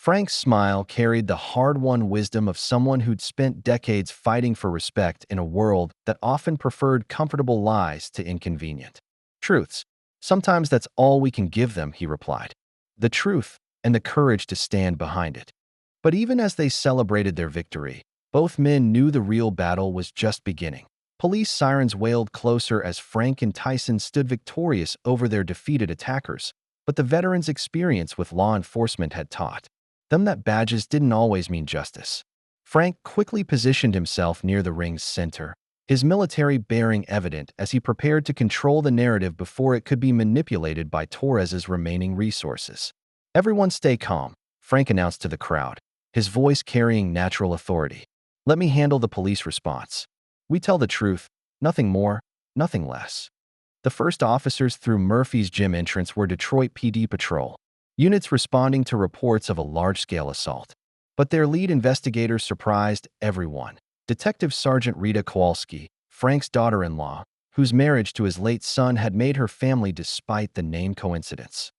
Frank's smile carried the hard-won wisdom of someone who'd spent decades fighting for respect in a world that often preferred comfortable lies to inconvenient truths. Sometimes that's all we can give them, he replied. The truth and the courage to stand behind it. But even as they celebrated their victory, both men knew the real battle was just beginning. Police sirens wailed closer as Frank and Tyson stood victorious over their defeated attackers, but the veterans' experience with law enforcement had taught them that badges didn't always mean justice. Frank quickly positioned himself near the ring's center, his military bearing evident as he prepared to control the narrative before it could be manipulated by Torres's remaining resources. Everyone stay calm, Frank announced to the crowd, his voice carrying natural authority. Let me handle the police response. We tell the truth, nothing more, nothing less. The first officers through Murphy's gym entrance were Detroit PD Patrol, units responding to reports of a large-scale assault. But their lead investigator surprised everyone. Detective Sergeant Rita Kowalski, Frank's daughter-in-law, whose marriage to his late son had made her family despite the name coincidence.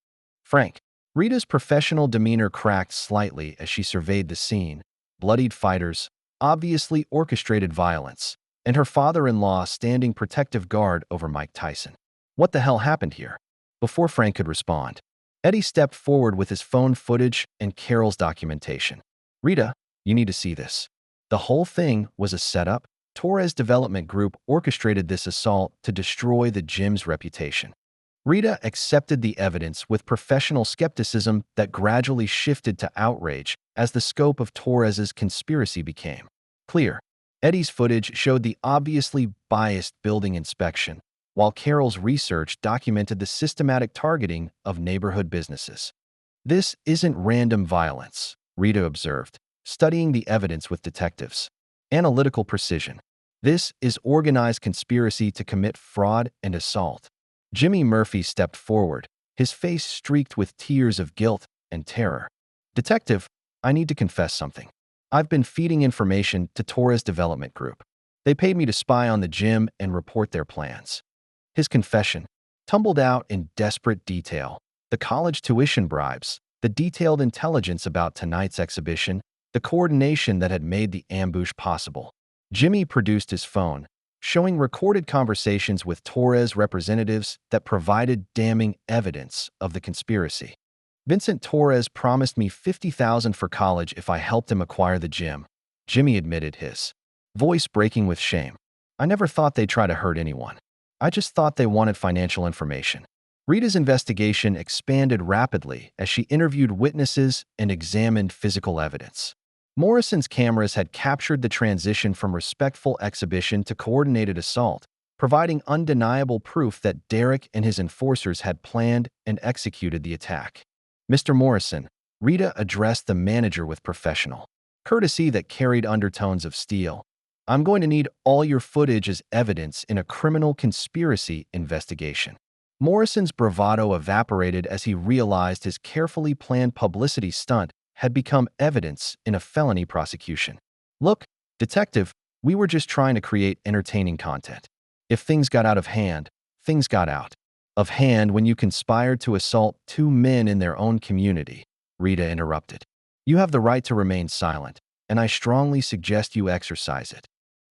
Frank. Rita's professional demeanor cracked slightly as she surveyed the scene, bloodied fighters, obviously orchestrated violence, and her father-in-law standing protective guard over Mike Tyson. What the hell happened here? Before Frank could respond, Eddie stepped forward with his phone footage and Carol's documentation. Rita, you need to see this. The whole thing was a setup. Torres Development Group orchestrated this assault to destroy the gym's reputation. Rita accepted the evidence with professional skepticism that gradually shifted to outrage as the scope of Torres's conspiracy became clear. Eddie's footage showed the obviously biased building inspection, while Carol's research documented the systematic targeting of neighborhood businesses. This isn't random violence, Rita observed, studying the evidence with detectives. Analytical precision. This is organized conspiracy to commit fraud and assault. Jimmy Murphy stepped forward, his face streaked with tears of guilt and terror. Detective, I need to confess something. I've been feeding information to Torres Development Group. They paid me to spy on the gym and report their plans. His confession tumbled out in desperate detail. The college tuition bribes, the detailed intelligence about tonight's exhibition, the coordination that had made the ambush possible. Jimmy produced his phone, showing recorded conversations with Torres representatives that provided damning evidence of the conspiracy. Vincent Torres promised me $50,000 for college if I helped him acquire the gym, Jimmy admitted, his voice breaking with shame. I never thought they'd try to hurt anyone. I just thought they wanted financial information. Rita's investigation expanded rapidly as she interviewed witnesses and examined physical evidence. Morrison's cameras had captured the transition from respectful exhibition to coordinated assault, providing undeniable proof that Derek and his enforcers had planned and executed the attack. Mr. Morrison, Rita addressed the manager with professional courtesy that carried undertones of steel. I'm going to need all your footage as evidence in a criminal conspiracy investigation. Morrison's bravado evaporated as he realized his carefully planned publicity stunt had become evidence in a felony prosecution. Look, detective, we were just trying to create entertaining content. If things got out of hand, things got out of hand when you conspired to assault two men in their own community, Rita interrupted. You have the right to remain silent, and I strongly suggest you exercise it.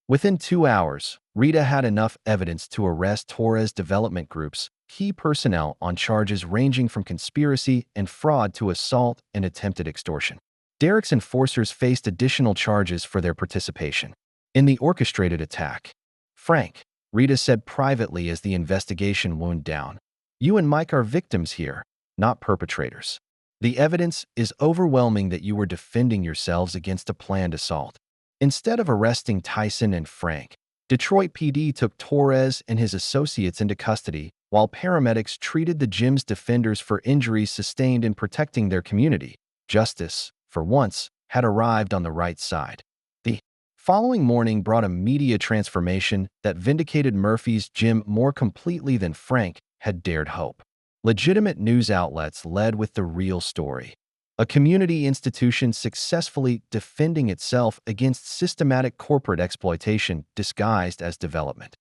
Within 2 hours, Rita had enough evidence to arrest Torres Development Group's key personnel on charges ranging from conspiracy and fraud to assault and attempted extortion. Derek's enforcers faced additional charges for their participation in the orchestrated attack. Frank, Rita said privately as the investigation wound down, you and Mike are victims here, not perpetrators. The evidence is overwhelming that you were defending yourselves against a planned assault. Instead of arresting Tyson and Frank, Detroit PD took Torres and his associates into custody while paramedics treated the gym's defenders for injuries sustained in protecting their community. Justice, for once, had arrived on the right side. The following morning brought a media transformation that vindicated Murphy's gym more completely than Frank had dared hope. Legitimate news outlets led with the real story. A community institution successfully defending itself against systematic corporate exploitation disguised as development.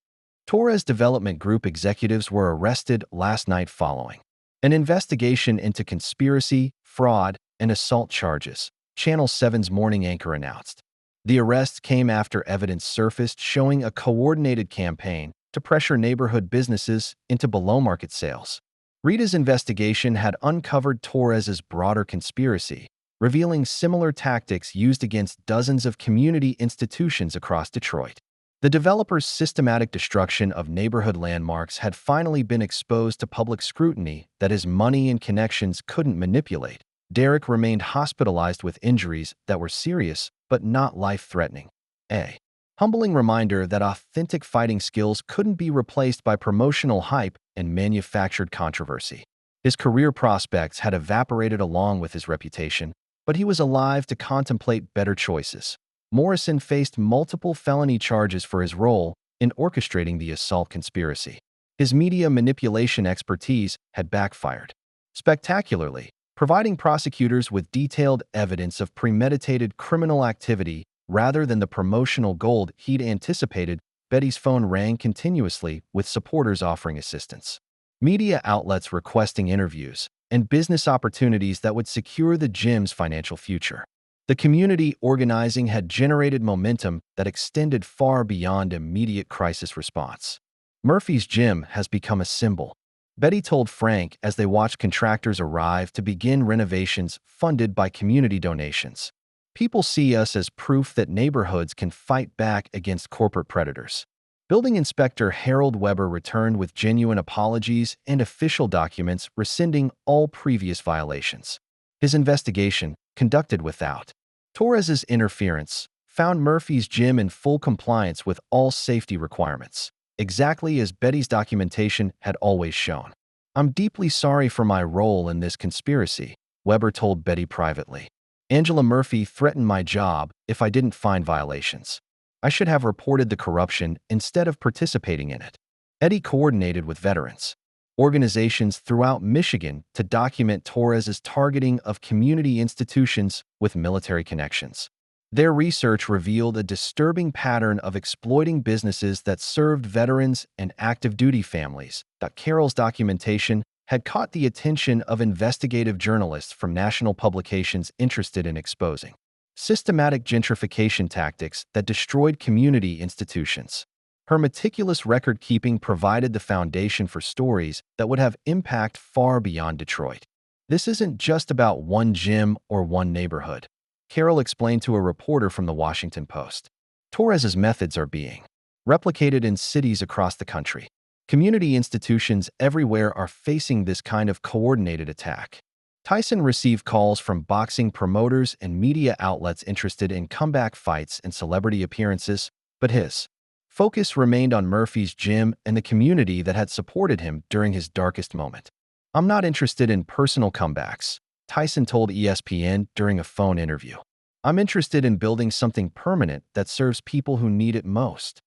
Torres Development Group executives were arrested last night following an investigation into conspiracy, fraud, and assault charges, Channel 7's morning anchor announced. The arrests came after evidence surfaced showing a coordinated campaign to pressure neighborhood businesses into below-market sales. Rita's investigation had uncovered Torres's broader conspiracy, revealing similar tactics used against dozens of community institutions across Detroit. The developer's systematic destruction of neighborhood landmarks had finally been exposed to public scrutiny that his money and connections couldn't manipulate. Derek remained hospitalized with injuries that were serious but not life-threatening. A humbling reminder that authentic fighting skills couldn't be replaced by promotional hype and manufactured controversy. His career prospects had evaporated along with his reputation, but he was alive to contemplate better choices. Morrison faced multiple felony charges for his role in orchestrating the assault conspiracy. His media manipulation expertise had backfired spectacularly, providing prosecutors with detailed evidence of premeditated criminal activity rather than the promotional gold he'd anticipated. Betty's phone rang continuously with supporters offering assistance, media outlets requesting interviews, and business opportunities that would secure the gym's financial future. The community organizing had generated momentum that extended far beyond immediate crisis response. Murphy's Gym has become a symbol, Betty told Frank as they watched contractors arrive to begin renovations funded by community donations. People see us as proof that neighborhoods can fight back against corporate predators. Building Inspector Harold Weber returned with genuine apologies and official documents rescinding all previous violations. His investigation, conducted without Torres's interference, found Murphy's Gym in full compliance with all safety requirements, exactly as Betty's documentation had always shown. "I'm deeply sorry for my role in this conspiracy," Weber told Betty privately. "Angela Murphy threatened my job if I didn't find violations. I should have reported the corruption instead of participating in it." Eddie coordinated with veterans organizations throughout Michigan to document Torres's targeting of community institutions with military connections. Their research revealed a disturbing pattern of exploiting businesses that served veterans and active duty families. Carroll's documentation had caught the attention of investigative journalists from national publications interested in exposing systematic gentrification tactics that destroyed community institutions. Her meticulous record-keeping provided the foundation for stories that would have impact far beyond Detroit. "This isn't just about one gym or one neighborhood," Carroll explained to a reporter from the Washington Post. "Torres's methods are being replicated in cities across the country. Community institutions everywhere are facing this kind of coordinated attack." Tyson received calls from boxing promoters and media outlets interested in comeback fights and celebrity appearances, but his focus remained on Murphy's Gym and the community that had supported him during his darkest moment. "I'm not interested in personal comebacks," Tyson told ESPN during a phone interview. "I'm interested in building something permanent that serves people who need it most."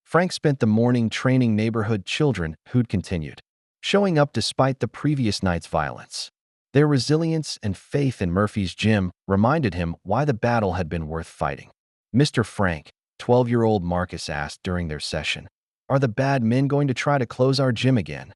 Frank spent the morning training neighborhood children who'd continued showing up despite the previous night's violence. Their resilience and faith in Murphy's Gym reminded him why the battle had been worth fighting. "Mr. Frank," 12-year-old Marcus asked during their session, "are the bad men going to try to close our gym again?"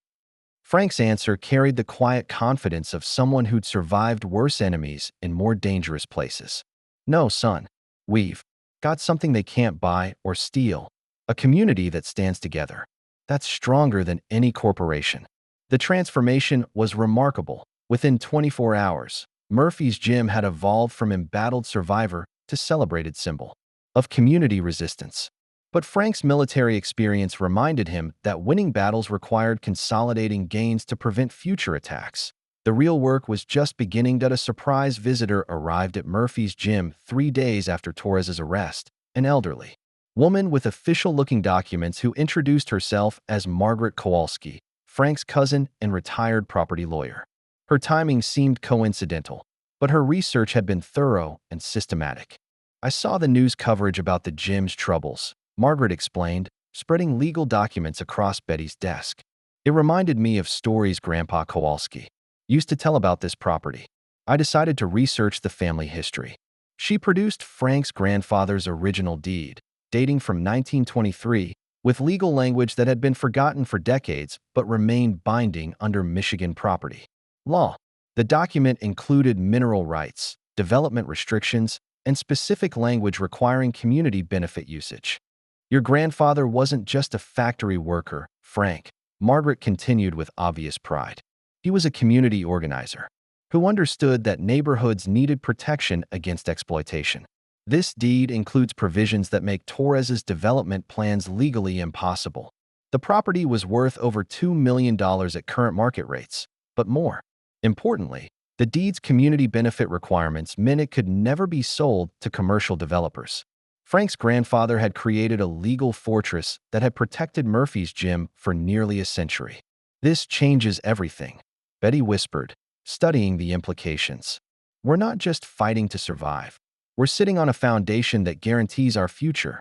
Frank's answer carried the quiet confidence of someone who'd survived worse enemies in more dangerous places. "No, son. We've got something they can't buy or steal. A community that stands together. That's stronger than any corporation." The transformation was remarkable. Within 24 hours, Murphy's Gym had evolved from embattled survivor to celebrated symbol of community resistance. But Frank's military experience reminded him that winning battles required consolidating gains to prevent future attacks. The real work was just beginning. A surprise visitor arrived at Murphy's Gym 3 days after Torres's arrest, an elderly woman with official-looking documents who introduced herself as Margaret Kowalski, Frank's cousin and retired property lawyer. Her timing seemed coincidental, but her research had been thorough and systematic. "I saw the news coverage about the gym's troubles," Margaret explained, spreading legal documents across Betty's desk. "It reminded me of stories Grandpa Kowalski used to tell about this property. I decided to research the family history." She produced Frank's grandfather's original deed, dating from 1923, with legal language that had been forgotten for decades but remained binding under Michigan property law. The document included mineral rights, development restrictions, and specific language requiring community benefit usage. "Your grandfather wasn't just a factory worker, Frank," Margaret continued with obvious pride. "He was a community organizer who understood that neighborhoods needed protection against exploitation. This deed includes provisions that make Torres's development plans legally impossible." The property was worth over $2 million at current market rates, but more importantly, the deed's community benefit requirements meant it could never be sold to commercial developers. Frank's grandfather had created a legal fortress that had protected Murphy's Gym for nearly a century. "This changes everything," Betty whispered, studying the implications. "We're not just fighting to survive. We're sitting on a foundation that guarantees our future."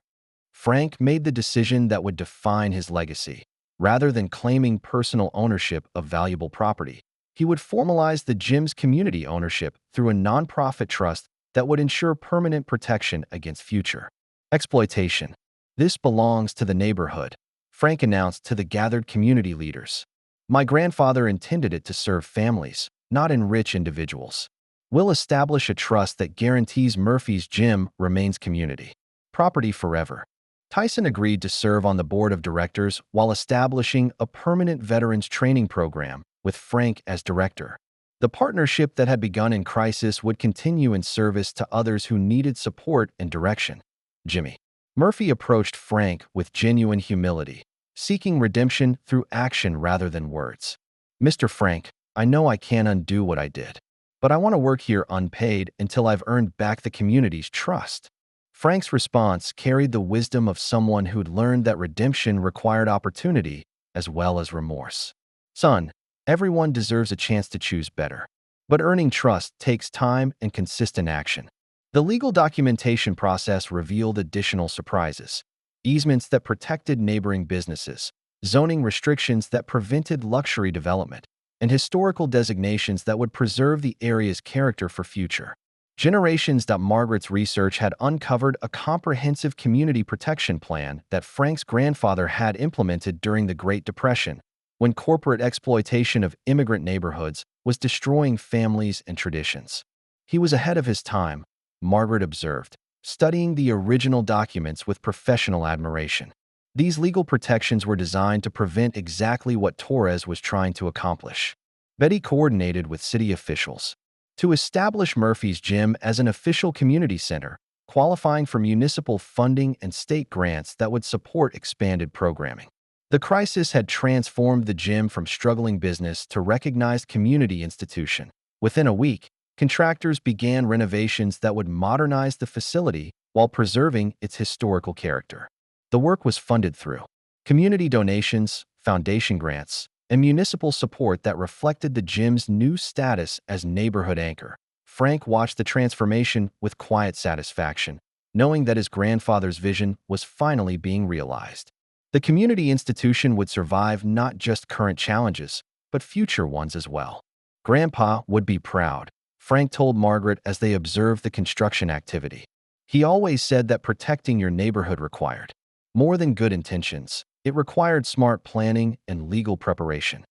Frank made the decision that would define his legacy. Rather than claiming personal ownership of valuable property, he would formalize the gym's community ownership through a nonprofit trust that would ensure permanent protection against future exploitation. "This belongs to the neighborhood," Frank announced to the gathered community leaders. "My grandfather intended it to serve families, not enrich individuals." We'll establish a trust that guarantees Murphy's gym remains community property forever. Tyson agreed to serve on the board of directors while establishing a permanent veterans training program with Frank as director. The partnership that had begun in crisis would continue in service to others who needed support and direction. Jimmy Murphy approached Frank with genuine humility, seeking redemption through action rather than words. "Mr. Frank, I know I can't undo what I did, but I want to work here unpaid until I've earned back the community's trust." Frank's response carried the wisdom of someone who'd learned that redemption required opportunity as well as remorse. "Son, everyone deserves a chance to choose better, but earning trust takes time and consistent action." The legal documentation process revealed additional surprises: easements that protected neighboring businesses, zoning restrictions that prevented luxury development, and historical designations that would preserve the area's character for future generations. Margaret's research had uncovered a comprehensive community protection plan that Frank's grandfather had implemented during the Great Depression, when corporate exploitation of immigrant neighborhoods was destroying families and traditions. He was ahead of his time, Margaret observed, studying the original documents with professional admiration. These legal protections were designed to prevent exactly what Torres was trying to accomplish. Betty coordinated with city officials to establish Murphy's Gym as an official community center, qualifying for municipal funding and state grants that would support expanded programming. The crisis had transformed the gym from struggling business to recognized community institution. Within a week, contractors began renovations that would modernize the facility while preserving its historical character. The work was funded through community donations, foundation grants, and municipal support that reflected the gym's new status as neighborhood anchor. Frank watched the transformation with quiet satisfaction, knowing that his grandfather's vision was finally being realized. The community institution would survive not just current challenges, but future ones as well. "Grandpa would be proud," Frank told Margaret as they observed the construction activity. "He always said that protecting your neighborhood required more than good intentions. It required smart planning and legal preparation.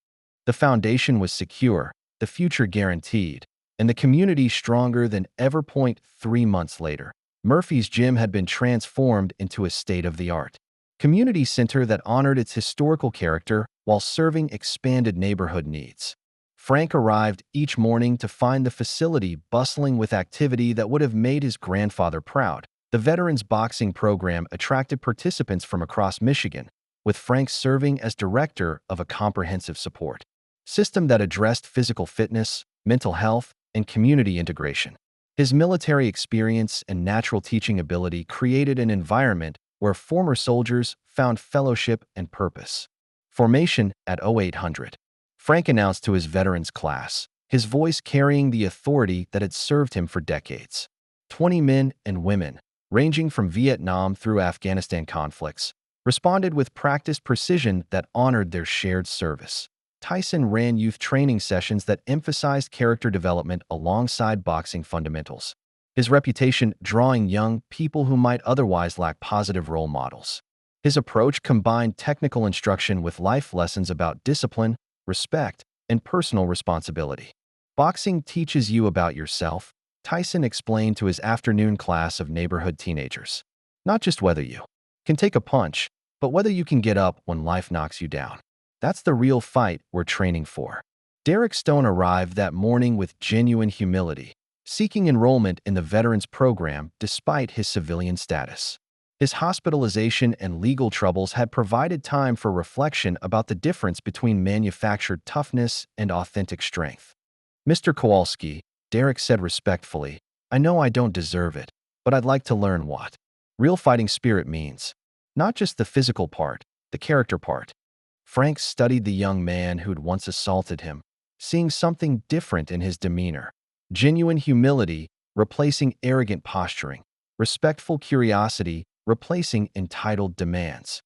The foundation was secure, the future guaranteed, and the community stronger than ever." 3 months later, Murphy's Gym had been transformed into a state-of-the-art community center that honored its historical character while serving expanded neighborhood needs. Frank arrived each morning to find the facility bustling with activity that would have made his grandfather proud. The Veterans Boxing Program attracted participants from across Michigan, with Frank serving as director of a comprehensive support system that addressed physical fitness, mental health, and community integration. His military experience and natural teaching ability created an environment where former soldiers found fellowship and purpose. Formation at 0800. Frank announced to his veterans class, his voice carrying the authority that had served him for decades. 20 men and women, ranging from Vietnam through Afghanistan conflicts, responded with practiced precision that honored their shared service. Tyson ran youth training sessions that emphasized character development alongside boxing fundamentals, his reputation drawing young people who might otherwise lack positive role models. His approach combined technical instruction with life lessons about discipline, respect, and personal responsibility. "Boxing teaches you about yourself," Tyson explained to his afternoon class of neighborhood teenagers. "Not just whether you can take a punch, but whether you can get up when life knocks you down. That's the real fight we're training for." Derek Stone arrived that morning with genuine humility, seeking enrollment in the veterans program despite his civilian status. His hospitalization and legal troubles had provided time for reflection about the difference between manufactured toughness and authentic strength. "Mr. Kowalski," Derek said respectfully, "I know I don't deserve it, but I'd like to learn what real fighting spirit means. Not just the physical part, the character part." Frank studied the young man who'd once assaulted him, seeing something different in his demeanor. Genuine humility replacing arrogant posturing, respectful curiosity replacing entitled demands.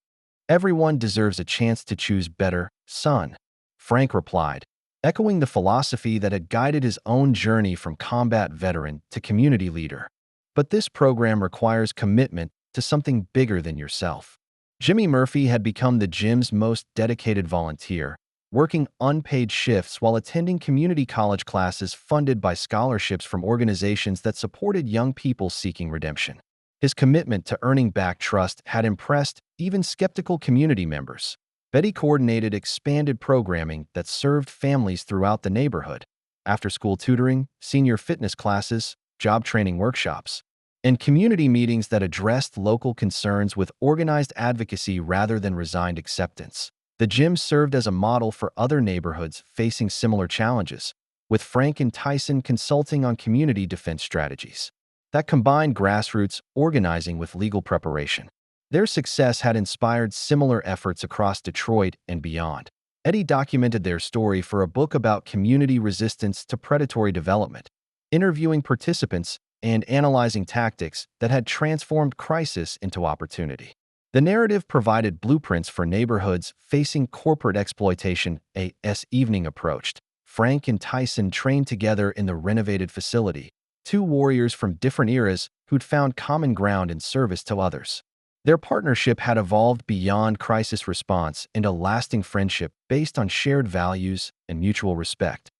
"Everyone deserves a chance to choose better, son," Frank replied, echoing the philosophy that had guided his own journey from combat veteran to community leader. "But this program requires commitment to something bigger than yourself." Jimmy Murphy had become the gym's most dedicated volunteer, working unpaid shifts while attending community college classes funded by scholarships from organizations that supported young people seeking redemption. His commitment to earning back trust had impressed even skeptical community members. Betty coordinated expanded programming that served families throughout the neighborhood: after-school tutoring, senior fitness classes, job training workshops, and community meetings that addressed local concerns with organized advocacy rather than resigned acceptance. The gym served as a model for other neighborhoods facing similar challenges, with Frank and Tyson consulting on community defense strategies that combined grassroots organizing with legal preparation. Their success had inspired similar efforts across Detroit and beyond. Eddie documented their story for a book about community resistance to predatory development, interviewing participants and analyzing tactics that had transformed crisis into opportunity. The narrative provided blueprints for neighborhoods facing corporate exploitation. As evening approached, Frank and Tyson trained together in the renovated facility, two warriors from different eras who'd found common ground in service to others. Their partnership had evolved beyond crisis response into lasting friendship based on shared values and mutual respect.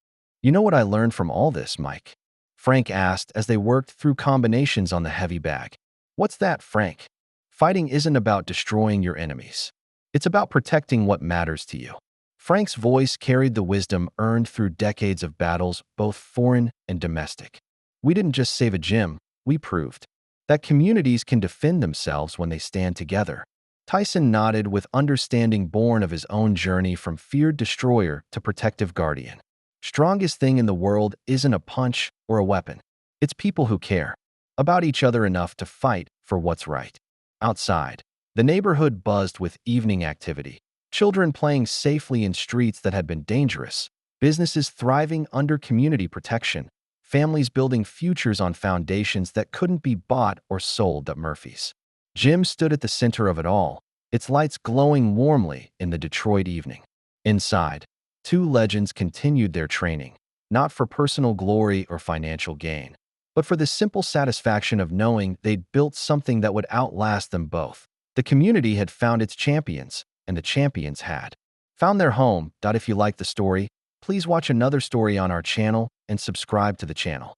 "You know what I learned from all this, Mike?" Frank asked as they worked through combinations on the heavy bag. "What's that, Frank?" "Fighting isn't about destroying your enemies. It's about protecting what matters to you." Frank's voice carried the wisdom earned through decades of battles, both foreign and domestic. "We didn't just save a gym, we proved that communities can defend themselves when they stand together." Tyson nodded with understanding born of his own journey from feared destroyer to protective guardian. "Strongest thing in the world isn't a punch or a weapon. It's people who care about each other enough to fight for what's right." Outside, the neighborhood buzzed with evening activity. Children playing safely in streets that had been dangerous, businesses thriving under community protection, families building futures on foundations that couldn't be bought or sold at Murphy's. Jim stood at the center of it all, its lights glowing warmly in the Detroit evening. Inside, two legends continued their training, not for personal glory or financial gain, but for the simple satisfaction of knowing they'd built something that would outlast them both. The community had found its champions, and the champions had found their home. If you like the story, please watch another story on our channel and subscribe to the channel.